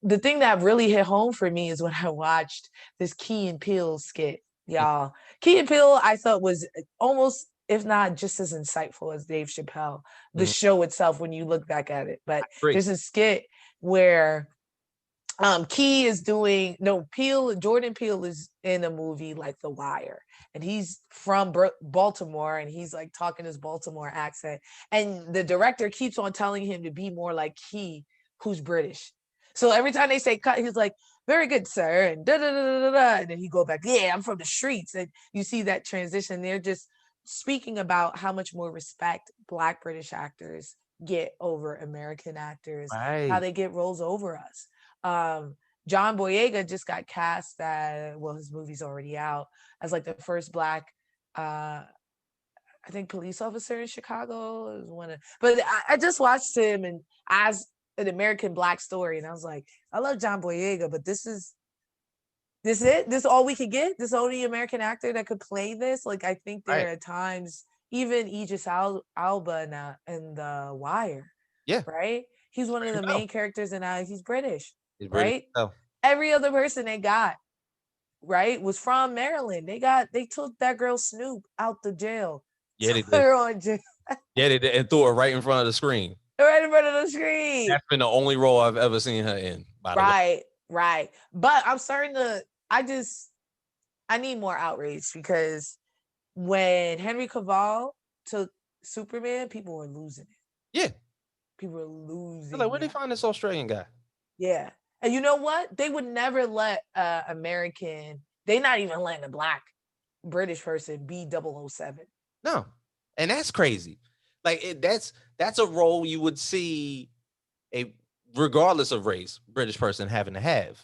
the thing that really hit home for me is when I watched this Key and Peele skit, Mm, y'all. Key and Peele, I thought was almost, if not just as insightful as Dave Chappelle, the mhm. show itself when you look back at it. But Agree. there's a skit where Key is doing no Peele, Jordan Peele is in a movie like The Wire, and he's from Baltimore, and he's like talking his Baltimore accent, and the director keeps on telling him to be more like Key, who's British. So every time they say cut, he's like, "Very good, sir," and da da da da da, and then he go back, "Yeah, I'm from the streets," and you see that transition. They're just speaking about how much more respect Black British actors get over American actors, how Right. they get roles over us. um John Boyega just got cast at, well, his movie's already out, as like the first black uh I think police officer in Chicago. It was one of, but I just watched him and as an American black story, and I was like, I love John Boyega, but this it? This all we could get? This only American actor that could play this? Like I think there Right. are times, even Idris Alba in the Wire, Yeah. right? He's one of Very the well. main characters, and he's British, He's British. right? So Every other person they got, right, was from Maryland. They took that girl Snoop out the jail, yeah, put they did. her on jail Yeah, they did, and threw it right in front of the screen. right in front of the screen. That's been the only role I've ever seen her in, by the way. Right, right. But I'm starting to. I need more outrage because when Henry Cavill took Superman, people were losing it. Yeah. People were They're like, losing where'd they it. find this Australian guy? Yeah. And you know what? They would never let American, they not even letting a black British person be 007. No. And that's crazy. Like that's a role you would see a regardless of race, British person having to have.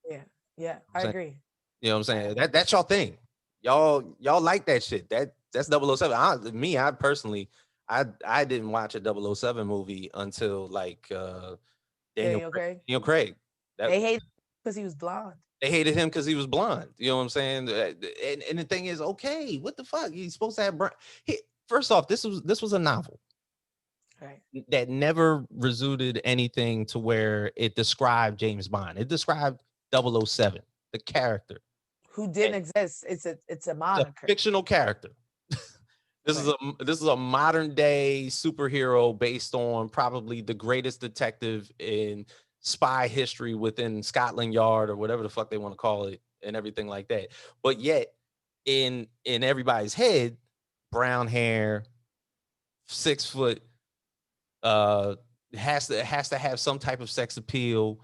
Yeah. Yeah, I'm I saying, agree. you know what I'm saying? That's your thing. Y'all like that shit. That's 007. I personally I didn't watch a 007 movie until like Daniel Daniel Craig. Craig. Daniel Craig. That They hate because he was blonde. they hated him because he was blonde. You know what I'm saying? And the thing is, okay, what the fuck? He's supposed to have brown. First off, this was a novel Right. that never resulted anything to where it described James Bond. It described 007, the character. Who And didn't exist. It's a it's a moniker. fictional character. Right. This is a modern day superhero based on probably the greatest detective in spy history within Scotland Yard or whatever the fuck they want to call it and everything like that. But yet in everybody's head, brown hair, 6 foot, uh has to have some type of sex appeal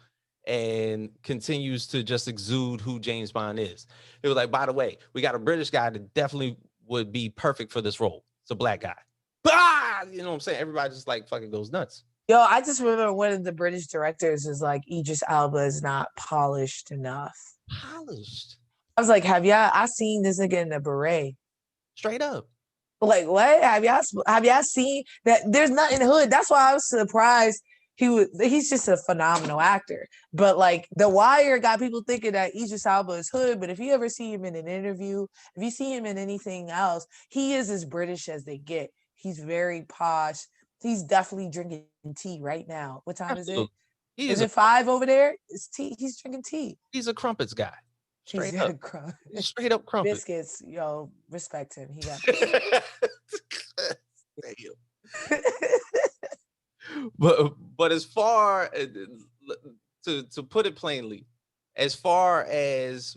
and continues to just exude who James Bond is. It was like, by the way, we got a British guy that definitely would be perfect for this role. It's a black guy. Ah! You know what I'm saying? Everybody just like fucking goes nuts. Yo, I just remember one of the British directors is like, Idris Alba is not polished enough. Polished. I was like, have y'all? I seen this nigga in a beret. Straight up. Like what? Have y'all seen that? There's nothing hood. That's why I was surprised. He's just a phenomenal actor. But like The Wire got people thinking that Idris Elba is hood. But if you ever see him in an interview, if you see him in anything else, he is as British as they get. He's very posh. He's definitely drinking tea right now. What time is it? Absolutely. Is He it is a 5 over there? It's tea. He's drinking tea. he's a crumpets guy. He's Straight up. Straight up crumpet. biscuits. Yo, respect him. He got biscuits. Damn. But as far to put it plainly, as far as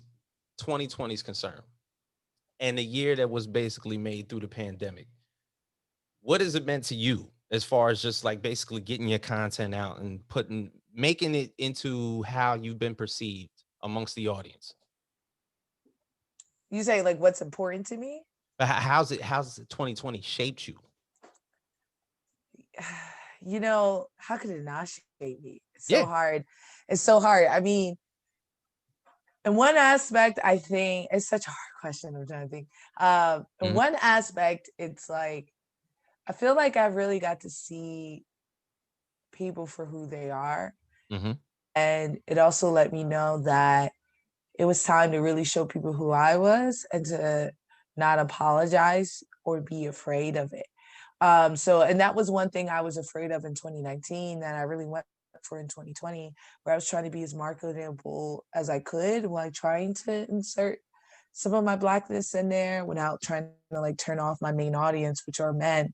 2020 is concerned, and the year that was basically made through the pandemic, what has it meant to you as far as just like basically getting your content out and making it into how you've been perceived amongst the audience? You say like what's important to me? But how's it 2020 shaped you? How could it not shape me? It's so Yeah. hard. It's so hard. I mean, in one aspect, I think it's such a hard question. I'm trying to think. In Hmm. one aspect, it's like I feel like I really got to see people for who they are. Hmm. And it also let me know that it was time to really show people who I was and to not apologize or be afraid of it. And that was one thing I was afraid of in 2019 that I really went for in 2020, where I was trying to be as marketable as I could while trying to insert some of my blackness in there without trying to like turn off my main audience, which are men.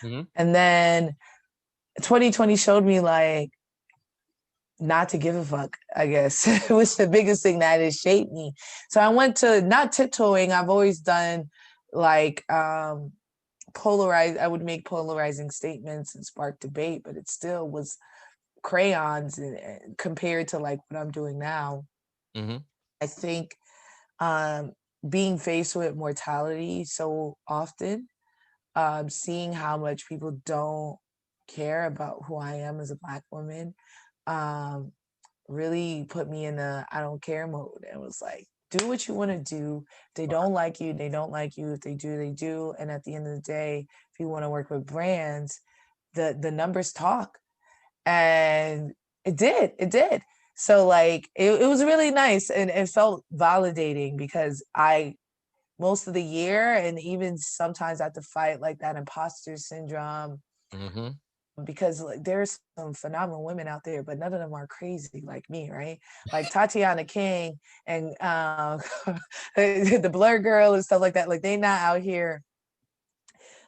Hmm. And then 2020 showed me like not to give a fuck, I guess. It was the biggest thing that has shaped me. So I went to not tiptoeing. I've always done like I would make polarizing statements and spark debate, but it still was crayons compared to like what I'm doing now. Hmm. I think um being faced with mortality so often, seeing how much people don't care about who I am as a black woman, um, really put me in a I don't care mode and was like, do what you want to do. If they don't like you, they don't like you. If they do, they do. And at the end of the day, if you want to work with brands, the numbers talk. And it did. So like it was really nice and it felt validating because I most of the year and even sometimes I have to fight like that imposter syndrome Hmm. because like there's some phenomenal women out there, but none of them are crazy like me, right? Like Tatiana King and the Blur Girl and stuff like that. Like they not out here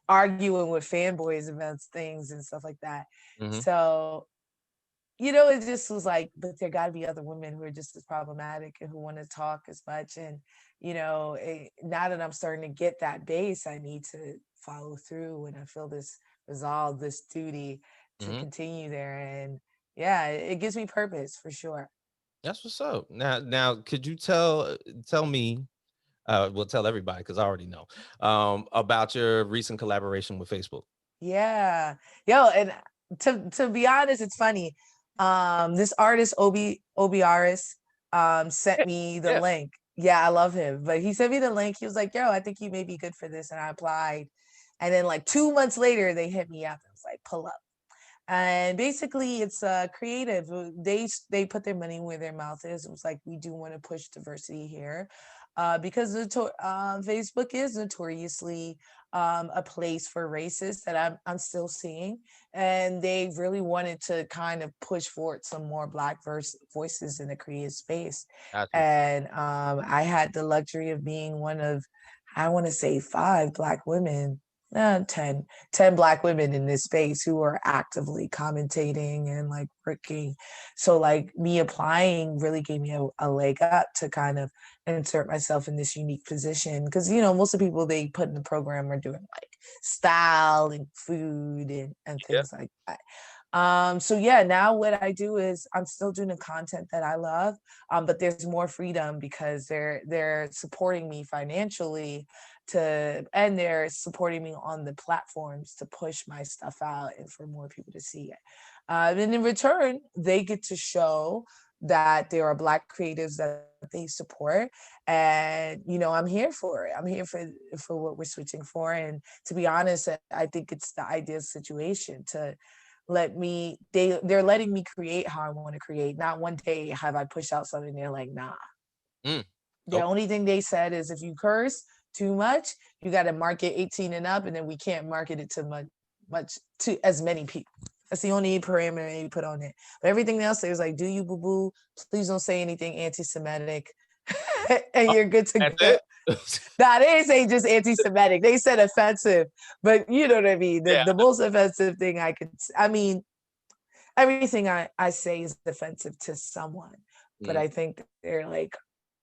arguing with fanboys about things and stuff like that. Hmm. So it just was like, but there got to be other women who are just as problematic and who want to talk as much. And, now that I'm starting to get that base, I need to follow through and I feel this resolve, this duty to Hmm. continue there. And yeah, it gives me purpose for sure. That's what's up. Now, could you tell me, well, tell everybody because I already know, about your recent collaboration with Facebook. Yeah. Yo, and to be honest, it's funny. This artist Obiaris sent Yeah, me the yeah. link. Yeah, I love him. But he sent me the link. He was like, yo, I think you may be good for this. And I applied. And then like 2 months later, they hit me up and was like, pull up. And basically it's creative. They put their money where their mouth is. It was like, we do want to push diversity here, because Facebook is notoriously a place for racists that I'm still seeing, and they really wanted to kind of push forward some more black voices in the creative space. Got you. And I had the luxury of being one of, I want to say, 5 black women, 10 black women in this space who are actively commentating and like working. So like me applying really gave me a leg up to kind of insert myself in this unique position, because most of the people they put in the program are doing like style and food and Yeah. things like that. So yeah, now what I do is I'm still doing the content that I love, but there's more freedom because they're supporting me financially and they're supporting me on the platforms to push my stuff out and for more people to see it. And in return, they get to show that there are black creatives that they they support. And I'm here for it. I'm here for what we're switching for. And to be honest, I think it's the ideal situation to they're letting me create how I want to create. Not one day have I pushed out something, they're like, nah. Mm. The Oh, only thing they said is if you curse too much, you got to market 18 and up, and then we can't market it to much to as many people. That's the only parameter they put on it. But everything else, there's like, do you boo boo? Please don't say anything anti-Semitic, and oh, you're good to that's go. it. Nah, they didn't say just anti-Semitic. They said offensive, but you know what I mean. The Yeah. the most offensive thing I mean, everything I say is offensive to someone, but Mm. I think they're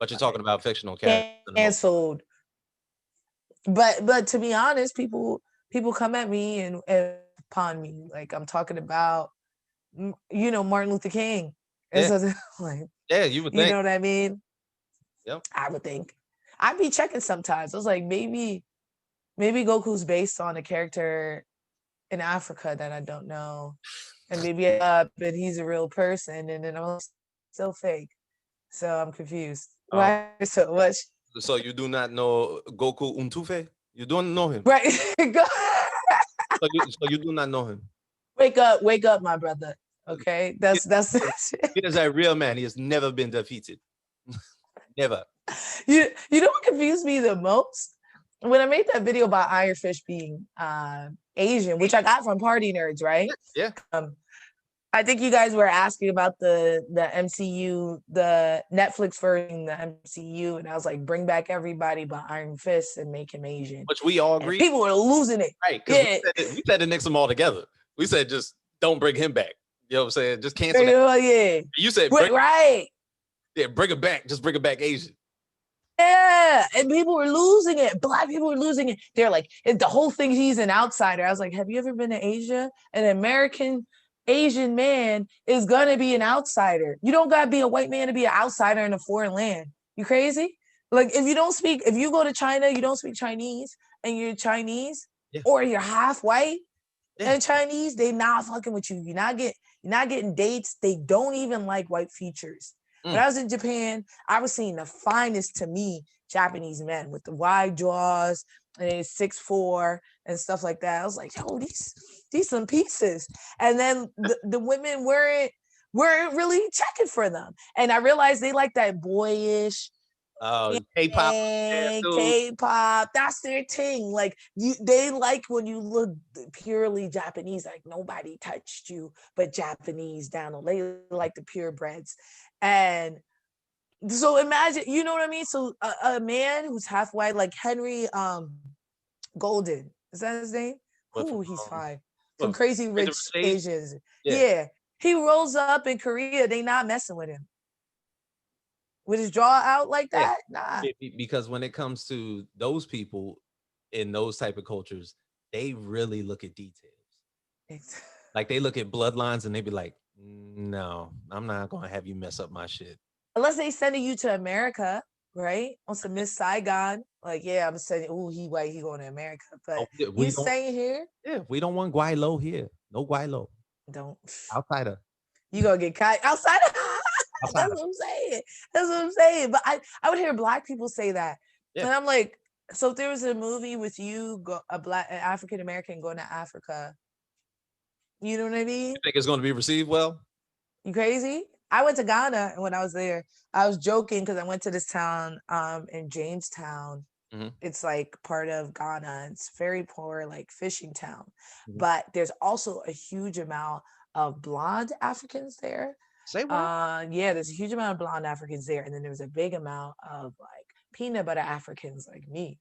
But you're talking about fictional characters in the most. canceled. But to be honest, people come at me and upon me like I'm talking about Martin Luther King. And Yeah. so like Yeah. You would you think. know what I mean? Yep. I would think. I'd be checking sometimes. I was like, maybe Goku's based on a character in Africa that I don't know. And maybe up and he's a real person and then I'm still fake. So I'm confused. Uh, Why so much? so you do not know Goku Untufe? You don't know him. Right. So you do not know him. Wake up, my brother. Okay, He that's he is a real man. He has never been defeated. Never. you know what confused me the most when I made that video about Iron Fish being Asian, which I got from Party Nerds, right? Yeah. Um, I think you guys were asking about the MCU, the Netflix version, the MCU, and I was like, bring back everybody but Iron Fist and make him Asian, Which we all and agree. people were losing it. Right. Because Yeah, we said to nix them all together. We said just don't bring him back. You know what I'm saying? Just cancel that. yeah, You said bring right. yeah, bring him back. Just bring him back Asian. Yeah, and people were losing it. Black people were losing it. They're like, the whole thing, he's an outsider. I was like, have you ever been to Asia? An American Asian man is gonna be an outsider. You don't gotta be a white man to be an outsider in a foreign land. You crazy? Like if you go to China, you don't speak Chinese, and you're Chinese, Yeah. or you're half white Yeah. and Chinese, they not fucking with you. You're not getting dates. They don't even like white features. When Mm. I was in Japan, I was seeing the finest to me Japanese men with the wide jaws and they 6'4" and stuff like that. I was like, yo, these some pieces. And then the women weren't really checking for them. And I realized they like that boyish K-pop. Yeah, too. K-pop, that's their thing. Like they like when you look purely Japanese, like nobody touched you but Japanese down. They like the purebreds, and so imagine, you know what I mean. So a man who's half white, like Henry Golden, is that his name? But Who he's fine from what, Crazy Crazy Rich Rich Asians? Asians. Yeah. Yeah, he rolls up in Korea. They not messing with him with his jaw out like Yeah. that. Nah. Because when it comes to those people in those type of cultures, they really look at details. Like they look at bloodlines and they be like, no, I'm not gonna have you mess up my shit. Unless they sending you to America, right? On some Miss Saigon, like yeah, I'm sending. Oh, he white, he going to America, but Oh, yeah, you we don't. staying here? Yeah, we don't want Guaylo here. No Guaylo. Don't. Outsider. You gonna get caught outside? That's Outsider. what I'm saying. That's what I'm saying. But I would hear black people say that, Yeah. and I'm like, so if there was a movie with you, an African American going to Africa, you know what I mean? You think it's gonna be received well? You crazy? I went to Ghana, and when I was there, I was joking because I went to this town in Jamestown. Mm-hmm. It's like part of Ghana. It's very poor, like fishing town. Mm-hmm. But there's also a huge amount of blonde Africans there. Say what? Yeah, there's a huge amount of blonde Africans there, and then there's a big amount of like peanut butter Africans like me.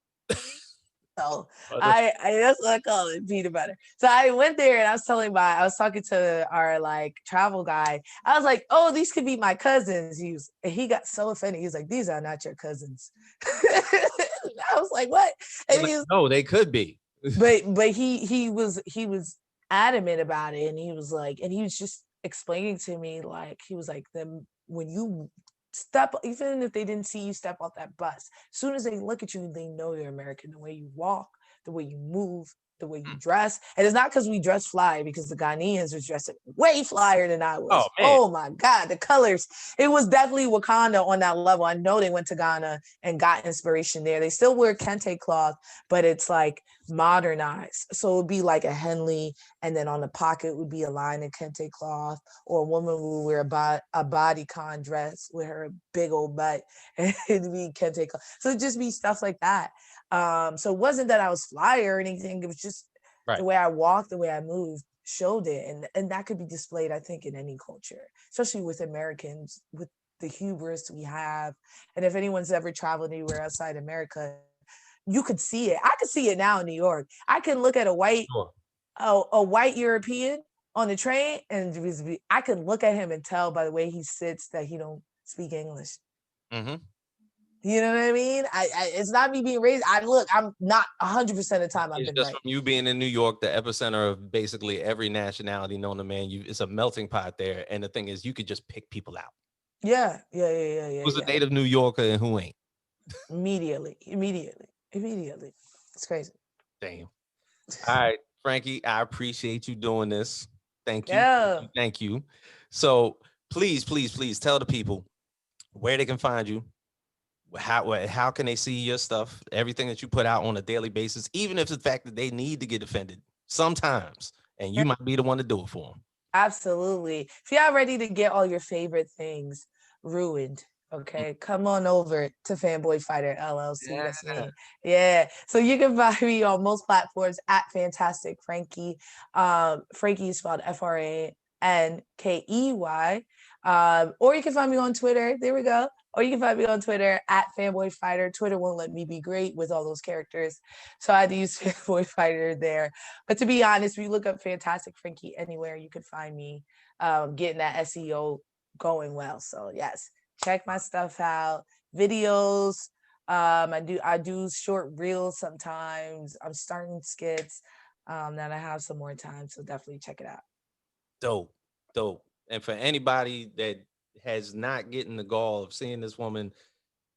So I that's what I call it, peanut butter. So I went there and I was talking to our like travel guy. I was like, oh, these could be my cousins. He got so offended. He was like, these are not your cousins. I was like, what? And Like, no, they could be. but he was adamant about it, and he was like, and he was just explaining to me like he was like them when you step, even if they didn't see you step off that bus, as soon as they look at you, they know you're American. The way you walk, the way you move, the way you dress. And it's not because we dress fly, because the Ghanaians was dressing way flyer than I Oh was. man. Oh my God, the colors. It was definitely Wakanda on that level. I know they went to Ghana and got inspiration there. They still wear kente cloth, but it's like modernized. So it would be like a Henley, and then on the pocket would be a line of kente cloth, or a woman would wear a bodycon dress with her big old butt, and it'd be kente cloth. So it'd just be stuff like that. So it wasn't that I was fly or anything. It was just Right. the way I walked, the way I moved showed it. And that could be displayed, I think, in any culture, especially with Americans, with the hubris we have. And if anyone's ever traveled anywhere outside America, you could see it. I could see it now in New York. I can look at Sure. a white European on the train, and I can look at him and tell by the way he sits that he don't speak English. Mm-hmm. You know what I mean? It's not me being raised. I'm not 100% of the time I've It's been just right. from you being in New York, the epicenter of basically every nationality known to man. It's a melting pot there. And the thing is, you could just pick people out. Yeah, yeah, yeah, yeah, yeah, Who's a yeah. native New Yorker and who ain't? Immediately. It's crazy. Damn. All right, Frankie, I appreciate you doing this. Thank you. Thank Yeah. you. Thank you. So please, please, please tell the people where they can find you. How can they see your stuff, everything that you put out on a daily basis, even if it's the fact that they need to get offended sometimes, and you might be the one to do it for them. Absolutely. If y'all ready to get all your favorite things ruined, okay, come on over to Fanboy Fighter LLC. Yeah. That's me. Yeah. So you can find me on most platforms at Fantastic Frankie. Frankie is spelled FRANKEY. Or you can find me on Twitter. There we go. Or you can find me on Twitter at Fanboy Fighter. Twitter won't let me be great with all those characters, so I had to use Fanboy Fighter there. But to be honest, if you look up Fantastic Frankie anywhere, you could find me getting that SEO going well. So yes, check my stuff out. Videos. I do short reels sometimes. I'm starting skits. That I have some more time, so definitely check it out. Dope. Dope. And for anybody that has not getting the gall of seeing this woman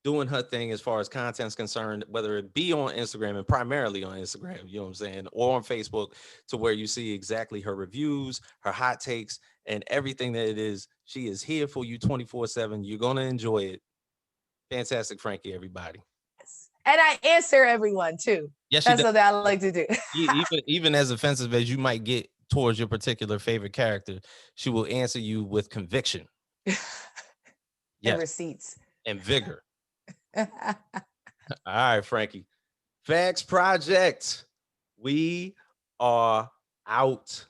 doing her thing as far as content's concerned, whether it be on Instagram and primarily on Instagram, you know what I'm saying, or on Facebook, to where you see exactly her reviews, her hot takes, and everything that it is. She is here for you 24/7. You're going to enjoy it. Fantastic, Frankie, everybody. And I answer everyone too. Yes, she That's does. something I like to do. Even as offensive as you might get towards your particular favorite character, she will answer you with conviction. And Yes, receipts. and vigor. All right, Frankie. Facts Project. We are out.